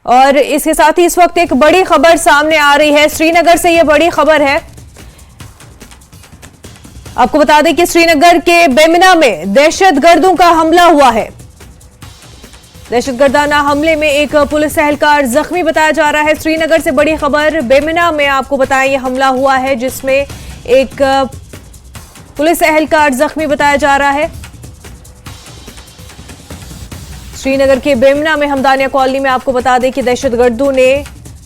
और इसके साथ ही इस वक्त एक बड़ी खबर सामने आ रही है। श्रीनगर से ये बड़ी खबर है। आपको बता दें कि श्रीनगर के बेमिना में दहशतगर्दों का हमला हुआ है। दहशतगर्दाना हमले में एक पुलिस एहलकार जख्मी बताया जा रहा है। श्रीनगर से बड़ी खबर, बेमिना में आपको बताएं ये हमला हुआ है जिसमें एक पुलिस एहलकार जख्मी बताया जा रहा है। श्रीनगर के बेमिना में हमदानिया कॉलोनी में आपको बता दें कि दहशतगर्दों ने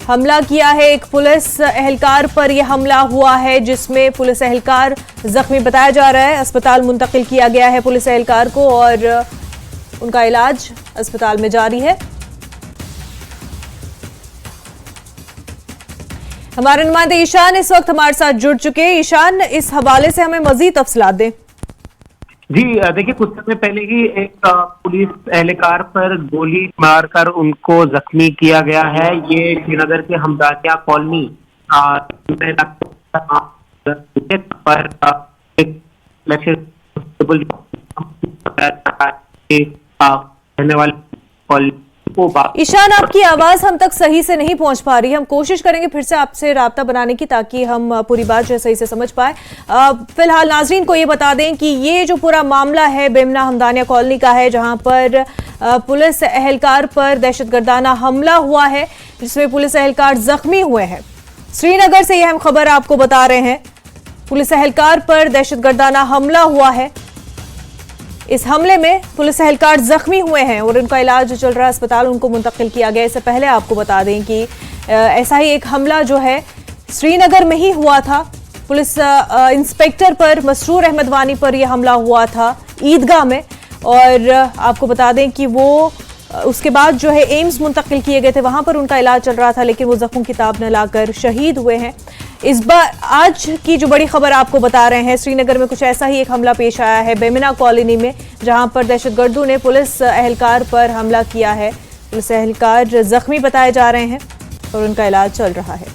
हमला किया है। एक पुलिस एहलकार पर यह हमला हुआ है जिसमें पुलिस एहलकार जख्मी बताया जा रहा है। अस्पताल मुंतकिल किया गया है पुलिस एहलकार को और उनका इलाज अस्पताल में जारी है। हमारे नुमाइंदे ईशान इस वक्त हमारे साथ जुड़ चुके हैं। ईशान, इस हवाले से हमें मजीद तफसीलात दें। जी देखिए, कुछ समय पहले ही एक पुलिस एहलकार पर गोली मारकर उनको जख्मी किया गया है। ये श्रीनगर के हमदानिया कॉलोनी रहने वाले कॉलोनी। ईशान, आपकी आवाज हम तक सही से नहीं पहुंच पा रही। हम कोशिश करेंगे फिर से आपसे राब्ता बनाने की ताकि हम पूरी बात जो सही से समझ पाए। फिलहाल नाजरीन को ये बता दें कि ये जो पूरा मामला है बेमिना हमदानिया कॉलोनी का है, जहां पर पुलिस एहलकार पर दहशतगर्दाना हमला हुआ है जिसमें पुलिस एहलकार जख्मी हुए हैं। श्रीनगर से यह हम खबर आपको बता रहे हैं, पुलिस एहलकार पर दहशतगर्दाना हमला हुआ है। इस हमले में पुलिस एहलकार जख्मी हुए हैं और उनका इलाज चल रहा है, अस्पताल उनको मुंतकिल किया गया। इससे पहले आपको बता दें कि ऐसा ही एक हमला जो है श्रीनगर में ही हुआ था। पुलिस इंस्पेक्टर पर, मसरूर अहमद वानी पर यह हमला हुआ था ईदगाह में और आपको बता दें कि वो उसके बाद जो है एम्स मुंतकिल किए गए थे, वहां पर उनका इलाज चल रहा था लेकिन वो जख्मों की ताब न लाकर शहीद हुए हैं। इस बार आज की जो बड़ी खबर आपको बता रहे हैं, श्रीनगर में कुछ ऐसा ही एक हमला पेश आया है बेमिना कॉलोनी में, जहां पर दहशतगर्दों ने पुलिस एहलकार पर हमला किया है। पुलिस एहलकार जख्मी बताए जा रहे हैं और उनका इलाज चल रहा है।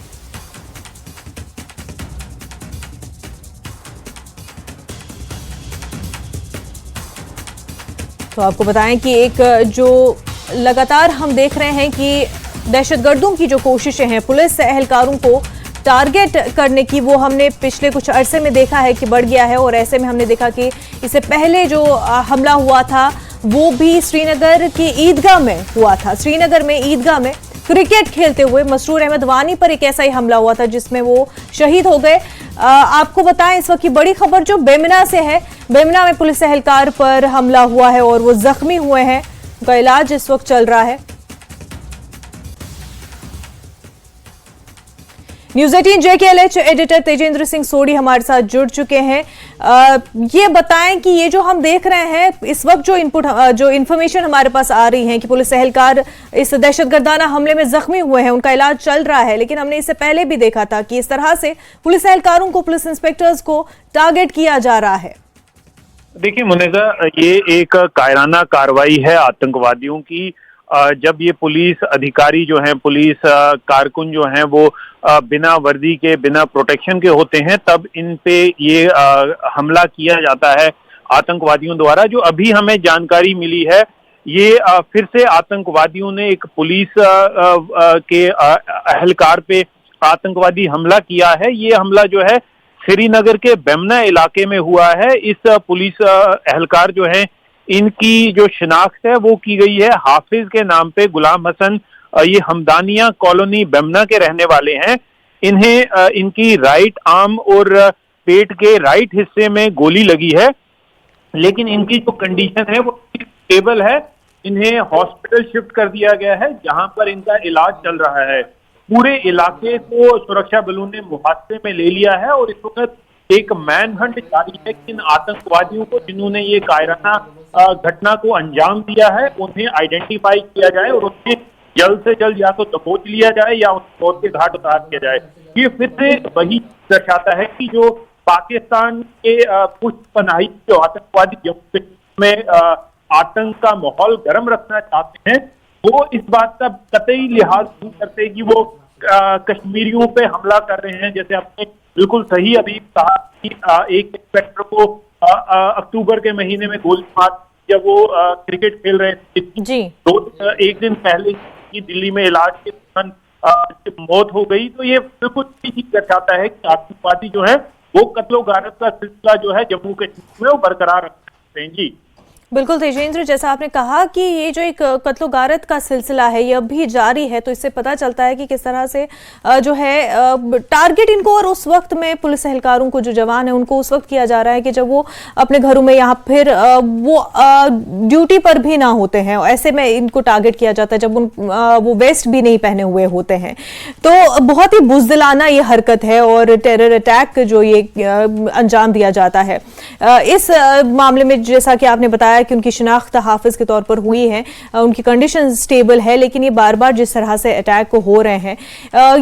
तो आपको बताएं कि एक जो लगातार हम देख रहे हैं कि दहशतगर्दों की जो कोशिशें हैं पुलिस एहलकारों को टारगेट करने की, वो हमने पिछले कुछ अरसे में देखा है कि बढ़ गया है। और ऐसे में हमने देखा कि इससे पहले जो हमला हुआ था वो भी श्रीनगर की ईदगाह में हुआ था। श्रीनगर में ईदगाह में क्रिकेट खेलते हुए मसरूर अहमद वानी पर एक ऐसा ही हमला हुआ था जिसमें वो शहीद हो गए। आपको बताएं इस वक्त की बड़ी खबर जो बेमिना से है, बेमिना में पुलिस एहलकार पर हमला हुआ है और वो जख्मी हुए हैं, उनका इलाज इस वक्त चल रहा है। News 18 JKLH editor Tejinder Singh Sodhi हमारे साथ जुड़ चुके हैं। ये बताएं कि ये जो हम देख रहे हैं इस वक्त जो इन्फॉर्मेशन हमारे पास आ रही है कि पुलिस एहलकार इस दहशतगर्दाना हमले में जख्मी हुए हैं, उनका इलाज चल रहा है, लेकिन हमने इससे पहले भी देखा था कि इस तरह से पुलिस एहलकारों को, पुलिस इंस्पेक्टर्स को टारगेट किया जा रहा है। देखिए मुनेजा, ये एक कायराना कार्रवाई है आतंकवादियों की। जब ये पुलिस अधिकारी जो हैं, पुलिस कारकुन जो हैं, वो बिना वर्दी के, बिना प्रोटेक्शन के होते हैं, तब इन पे ये हमला किया जाता है आतंकवादियों द्वारा। जो अभी हमें जानकारी मिली है, ये फिर से आतंकवादियों ने एक पुलिस के एहलकार पे आतंकवादी हमला किया है। ये हमला जो है श्रीनगर के बेमिना इलाके में हुआ है। इस पुलिस एहलकार जो है, इनकी जो शिनाख्त है वो की गई है हाफिज के नाम पे, गुलाम हसन। ये हमदानिया कॉलोनी बेमिना के रहने वाले हैं। इन्हें इनकी राइट आर्म और पेट के राइट हिस्से में गोली लगी है, लेकिन इनकी जो कंडीशन है वो स्टेबल है। इन्हें हॉस्पिटल शिफ्ट कर दिया गया है जहां पर इनका इलाज चल रहा है। पूरे इलाके को सुरक्षा बलों ने मुहासे में ले लिया है और इस वक्त एक मैन हंट जारी है कि इन आतंकवादियों को, जिन्होंने ये कायराना घटना को अंजाम दिया है, उन्हें आइडेंटिफाई किया जाए और उन्हें जल्द से जल्द या तो दबोच लिया जाए या उन्हें मौत के घाट उतार दिया जाए। ये फिर से वही दर्शाता है कि जो पाकिस्तान के पुष्पनाही जो आतंकवादी जम्मू में आतंक का माहौल गर्म रखना चाहते हैं, वो इस बात का कतई लिहाज नहीं करते कि वो कश्मीरियों पे हमला कर रहे हैं। जैसे आपने बिल्कुल सही अभी कहा कि एक इंस्पेक्टर को अक्टूबर के महीने में गोली मार जब वो क्रिकेट खेल रहे थे जी, तो एक दिन पहले की दिल्ली में इलाज के दौरान मौत हो गई। तो ये बिल्कुल चीज दर्शाता है कि आतंकवादी जो है वो कत्लो गारत का सिलसिला जो है जम्मू कश्मीर में वो बरकरार रखते हैं। जी बिल्कुल तेजेंद्र, जैसा आपने कहा कि ये जो एक कत्लो गारत का सिलसिला है ये अब भी जारी है, तो इससे पता चलता है कि किस तरह से जो है टारगेट इनको और उस वक्त में पुलिस एहलकारों को, जो जवान है उनको उस वक्त किया जा रहा है कि जब वो अपने घरों में या फिर वो ड्यूटी पर भी ना होते हैं, ऐसे में इनको टारगेट किया जाता है जब वो वेस्ट भी नहीं पहने हुए होते हैं। तो बहुत ही बुज़दिलाना ये हरकत है और टेरर अटैक जो ये अंजाम दिया जाता है। इस मामले में जैसा कि आपने बताया कि उनकी शिनाख्त हाफिज के तौर पर हुई है, उनकी कंडीशन स्टेबल है, लेकिन ये बार बार जिस तरह से अटैक हो रहे हैं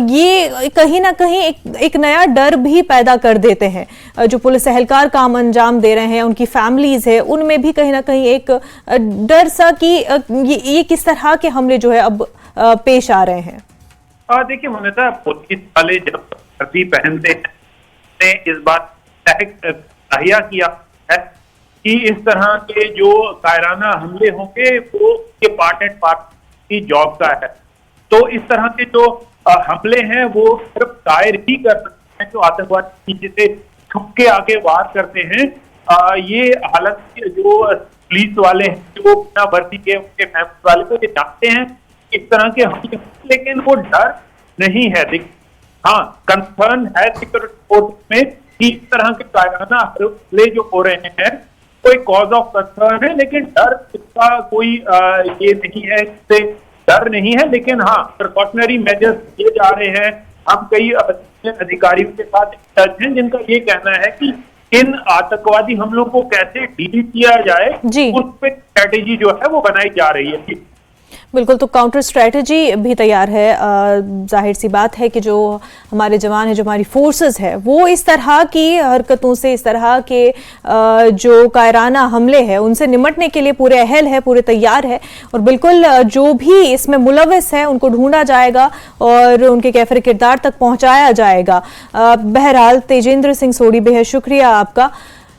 ये कहीं ना कहीं एक नया डर भी पैदा कर देते हैं। जो पुलिस एहलकार काम अंजाम दे रहे हैं, उनकी फैमिलीज है, उनमें भी कहीं ना कहीं एक डर सा कि ये किस तरह के हमले जो है अब पेश आ रहे हैं। देखिए मुनीता, पुलिस वाले जब वर्दी पहनते हैं इस बात तहिया किया है कि इस तरह के जो कायराना हमले होंगे वो ये पार्ट एंड पार्ट की जॉब का है। तो इस तरह के जो हमले हैं वो सिर्फ कायर ही कर सकते हैं जो आतंकवादी पीछे से छुप के आके वार करते हैं। ये हालांकि जो पुलिस वाले हैं जो बिना वर्दी के उनके फैमिली वाले को ये जानते हैं इस तरह के हमले, लेकिन वो डर नहीं है। हाँ, कंसर्न है सिक्योरिटी फोर्स में कि इस तरह के कायराना हमले जो हो रहे हैं कोई कॉज ऑफ कंसर्न है, लेकिन डर इसका कोई ये नहीं है, इससे डर नहीं है। लेकिन हाँ, प्रिकॉशनरी मेजर्स लिए जा रहे हैं। हम कई अधिकारियों के साथ टच हैं जिनका ये कहना है कि इन आतंकवादी हमलों को कैसे डील किया जाए उस पर स्ट्रैटेजी जो है वो बनाई जा रही है। बिल्कुल, तो काउंटर स्ट्रैटेजी भी तैयार है। जाहिर सी बात है कि जो हमारे जवान हैं, जो हमारी फोर्सेस है, वो इस तरह की हरकतों से, इस तरह के जो कायराना हमले हैं उनसे निमटने के लिए पूरे अहल है, पूरे तैयार है। और बिल्कुल जो भी इसमें मुलविस है उनको ढूंढा जाएगा और उनके कैफर किरदार तक पहुंचाया जाएगा। बहरहाल तेजेंद्र सिंह सोढ़ी, बेहद शुक्रिया आपका।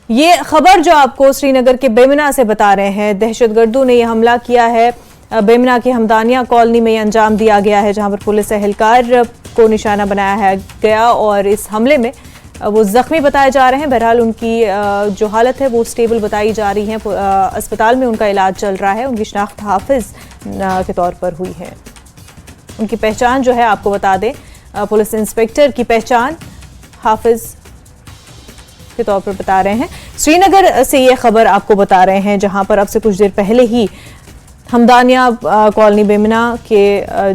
ये खबर जो आपको श्रीनगर के बेमिना से बता रहे हैं, दहशतगर्दों ने यह हमला किया है। बेमिना की हमदानिया कॉलोनी में अंजाम दिया गया है, जहां पर पुलिस एहलकार को निशाना बनाया गया और इस हमले में वो जख्मी बताए जा रहे हैं। बहरहाल उनकी जो हालत है वो स्टेबल बताई जा रही है। अस्पताल में उनका इलाज चल रहा है। उनकी शनाख्त हाफिज के तौर पर हुई है। उनकी पहचान जो है आपको बता दें, पुलिस इंस्पेक्टर की पहचान हाफिज के तौर पर बता रहे हैं। श्रीनगर से ये खबर आपको बता रहे हैं, जहां पर अब से कुछ देर पहले ही हमदानिया कॉलोनी बेमिना के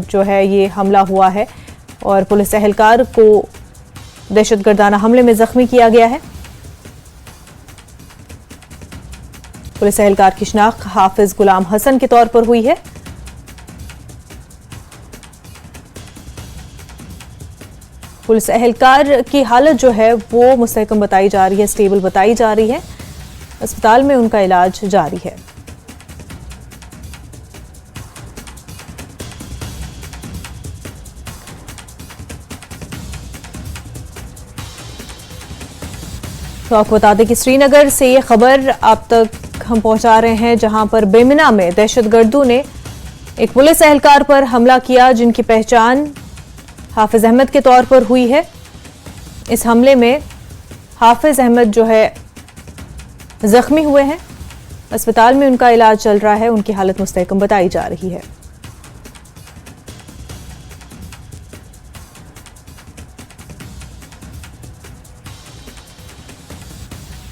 जो है ये हमला हुआ है और पुलिस एहलकार को दहशतगर्दाना हमले में जख्मी किया गया है। पुलिस एहलकार की शिनाख्त हाफिज गुलाम हसन के तौर पर हुई है। पुलिस एहलकार की हालत जो है वो मुस्तहकम बताई जा रही है, स्टेबल बताई जा रही है। अस्पताल में उनका इलाज जारी है। तो आपको बता दें कि श्रीनगर से ये खबर आप तक हम पहुंचा रहे हैं, जहां पर बेमिना में दहशतगर्दों ने एक पुलिस एहलकार पर हमला किया, जिनकी पहचान हाफिज अहमद के तौर पर हुई है। इस हमले में हाफिज अहमद जो है जख्मी हुए हैं। अस्पताल में उनका इलाज चल रहा है। उनकी हालत मुस्तहकम बताई जा रही है।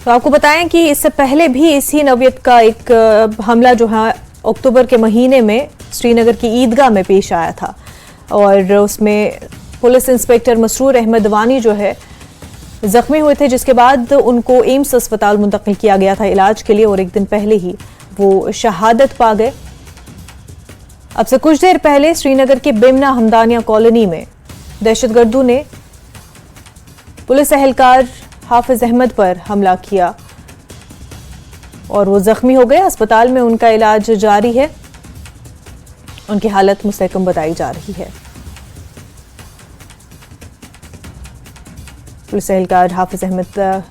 तो आपको बताएं कि इससे पहले भी इसी नौयत का एक हमला जो है अक्टूबर के महीने में श्रीनगर की ईदगाह में पेश आया था और उसमें पुलिस इंस्पेक्टर मसरूर अहमद वानी जो है जख्मी हुए थे, जिसके बाद उनको एम्स अस्पताल मुंतकिल किया गया था इलाज के लिए और एक दिन पहले ही वो शहादत पा गए। अब से कुछ देर पहले श्रीनगर के बेमिना हमदानिया कॉलोनी में दहशतगर्दों ने पुलिस एहलकार हाफिज अहमद पर हमला किया और वो जख्मी हो गए। अस्पताल में उनका इलाज जारी है। उनकी हालत मुस्तहकम बताई जा रही है। पुलिस एहलकार हाफिज अहमद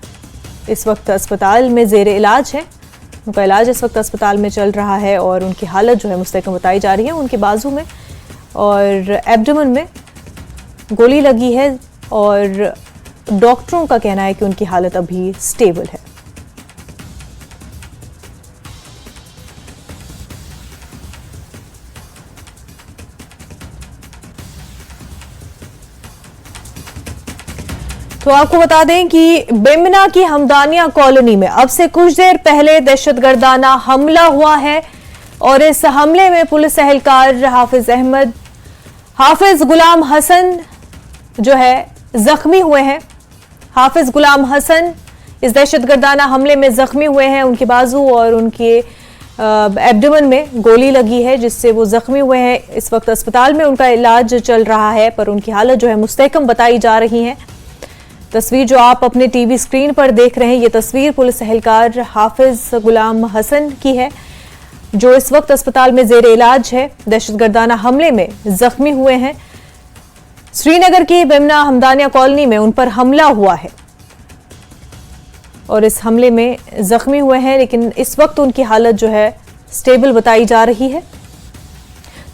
इस वक्त अस्पताल में जेर इलाज है। उनका इलाज इस वक्त अस्पताल में चल रहा है और उनकी हालत जो है मुस्तहकम बताई जा रही है। उनके बाजू में और एब्डोमेन में गोली लगी है और डॉक्टरों का कहना है कि उनकी हालत अभी स्टेबल है। तो आपको बता दें कि बेमना की हमदानिया कॉलोनी में अब से कुछ देर पहले दहशतगर्दाना हमला हुआ है और इस हमले में पुलिस एहलकार हाफिज गुलाम हसन जो है जख्मी हुए हैं। हाफिज गुलाम हसन इस दहशतगर्दाना हमले में जख्मी हुए हैं। उनके बाजू और उनके एब्डोमेन में गोली लगी है जिससे वो जख्मी हुए हैं। इस वक्त अस्पताल में उनका इलाज चल रहा है पर उनकी हालत जो है मुस्तहकम बताई जा रही है। तस्वीर जो आप अपने टीवी स्क्रीन पर देख रहे हैं ये तस्वीर पुलिस एहलकार हाफिज गुलाम हसन की है जो इस वक्त अस्पताल में जेर इलाज है। दहशतगर्दाना हमले में जख्मी हुए हैं। श्रीनगर की बेमना हमदानिया कॉलोनी में उन पर हमला हुआ है और इस हमले में जख्मी हुए हैं लेकिन इस वक्त उनकी हालत जो है स्टेबल बताई जा रही है।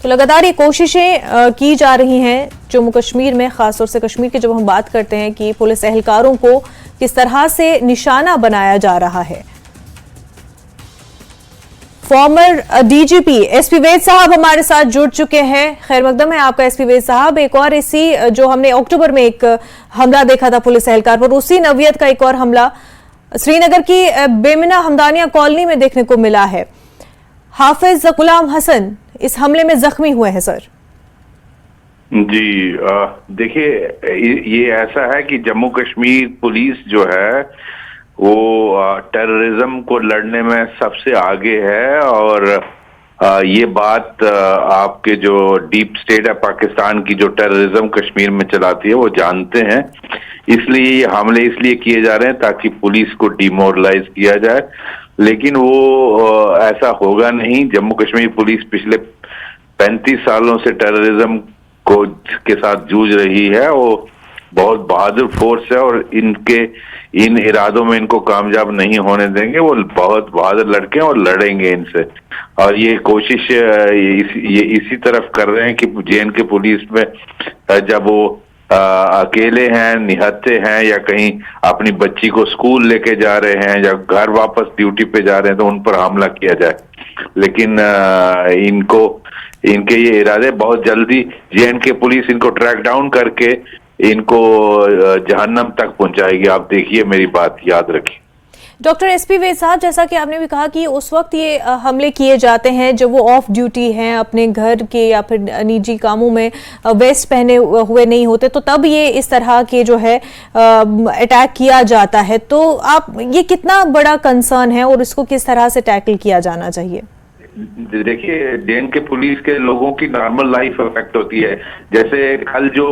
तो लगातार ये कोशिशें की जा रही हैं जम्मू कश्मीर में, खासतौर से कश्मीर की जब हम बात करते हैं कि पुलिस एहलकारों को किस तरह से निशाना बनाया जा रहा है। फॉर्मर डीजीपी एसपी वैद साहब हमारे साथ जुड़ चुके हैं। खैर मकदम है आपका एसपी वैद साहब। एक और इसी जो हमने अक्टूबर में एक हमला देखा था पुलिस एहलकार पर, उसी नौयत का एक और हमला श्रीनगर की बेमना हमदानिया कॉलोनी में देखने को मिला है। हाफिज गुलाम हसन इस हमले में जख्मी हुए हैं सर। जी देखिए ये ऐसा है कि जम्मू कश्मीर पुलिस जो है वो टेररिज्म को लड़ने में सबसे आगे है और ये बात आपके जो डीप स्टेट है पाकिस्तान की जो टेररिज्म कश्मीर में चलाती है वो जानते हैं। इसलिए हमले इसलिए किए जा रहे हैं ताकि पुलिस को डिमोरलाइज किया जाए, लेकिन वो ऐसा होगा नहीं। जम्मू कश्मीर पुलिस पिछले 35 सालों से टेररिज्म के साथ जूझ रही है। वो बहुत बहादुर फोर्स है और इन इरादों में इनको कामयाब नहीं होने देंगे। वो बहुत बहादुर लड़के हैं और लड़ेंगे इनसे। और ये कोशिश ये इसी तरफ कर रहे हैं कि जे.एंड.के पुलिस में जब वो अकेले हैं, निहत्थे हैं या कहीं अपनी बच्ची को स्कूल लेके जा रहे हैं या घर वापस ड्यूटी पे जा रहे हैं तो उन पर हमला किया जाए। लेकिन इनके ये इरादे बहुत जल्दी जे.एंड.के पुलिस इनको ट्रैक डाउन करके इनको जहन्नम तक पहुंचाएगी। आप देखिए, मेरी बात याद रखिए। डॉक्टर एसपी वैद साहब, जैसा कि आपने भी कहा कि उस वक्त ये हमले किए जाते हैं जब वो ऑफ ड्यूटी हैं, अपने घर के या फिर निजी कामों में वेस्ट पहने हुए नहीं होते, तो तब ये इस तरह के जो है अटैक किया जाता है। तो आप ये कितना बड़ा कंसर्न है और इसको किस तरह से टैकल किया जाना चाहिए? देखिए, जे.एंड.के पुलिस के लोगों की नॉर्मल लाइफ अफेक्ट होती है। जैसे कल जो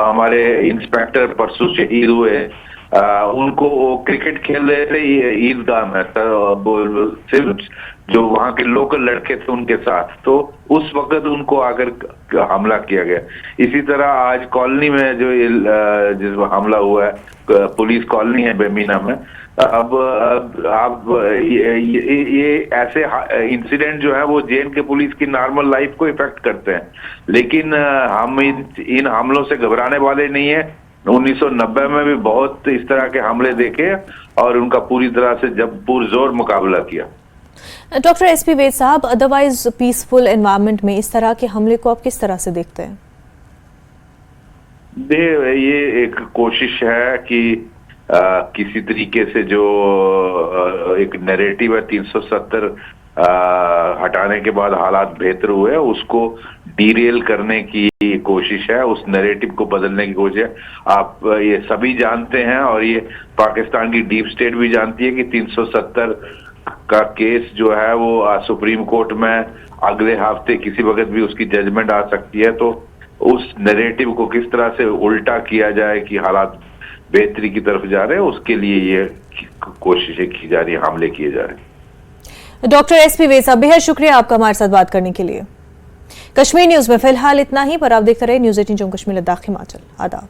हमारे इंस्पेक्टर परसों शहीद हुए, उनको क्रिकेट खेल रहे थे ईदगाह में, सिर्फ जो वहाँ के लोकल लड़के थे उनके साथ, तो उस वक्त उनको आकर हमला किया गया। इसी तरह आज कॉलोनी में जो जिस हमला हुआ है, पुलिस कॉलोनी है बेमीना में, अब ये ऐसे इंसिडेंट जो है वो जे.एंड.के पुलिस की नॉर्मल लाइफ को इफेक्ट करते हैं। लेकिन हम इन हमलों से घबराने वाले नहीं है। 1990 में भी बहुत इस तरह के हमले देखे और उनका पूरी तरह से जब पुरजोर मुकाबला किया। डॉक्टर एसपी वैद साहब, अदरवाइज पीसफुल एनवायरनमेंट में इस तरह के हमले को आप किस तरह से देखते हैं? ये एक कोशिश है कि किसी तरीके से जो एक नैरेटिव है 370 हटाने के बाद हालात बेहतर हुए, उसको डीरेल करने की कोशिश है, उस नैरेटिव को बदलने की कोशिश है। आप ये सभी जानते हैं और ये पाकिस्तान की डीप स्टेट भी जानती है कि 370 का केस जो है वो सुप्रीम कोर्ट में अगले हफ्ते किसी वक्त भी उसकी जजमेंट आ सकती है। तो उस नैरेटिव को किस तरह से उल्टा किया जाए कि हालात बेहतरी की तरफ जा रहे हैं, उसके लिए ये कोशिशें की जा रही है, हमले किए जा रहे हैं। डॉक्टर एसपी वैद साहब, बेहद शुक्रिया आपका हमारे साथ बात करने के लिए। कश्मीर न्यूज में फिलहाल इतना ही, पर आप देखते रहे न्यूज़ 18 जम्मू कश्मीर लद्दाख हिमाचल। आदाब।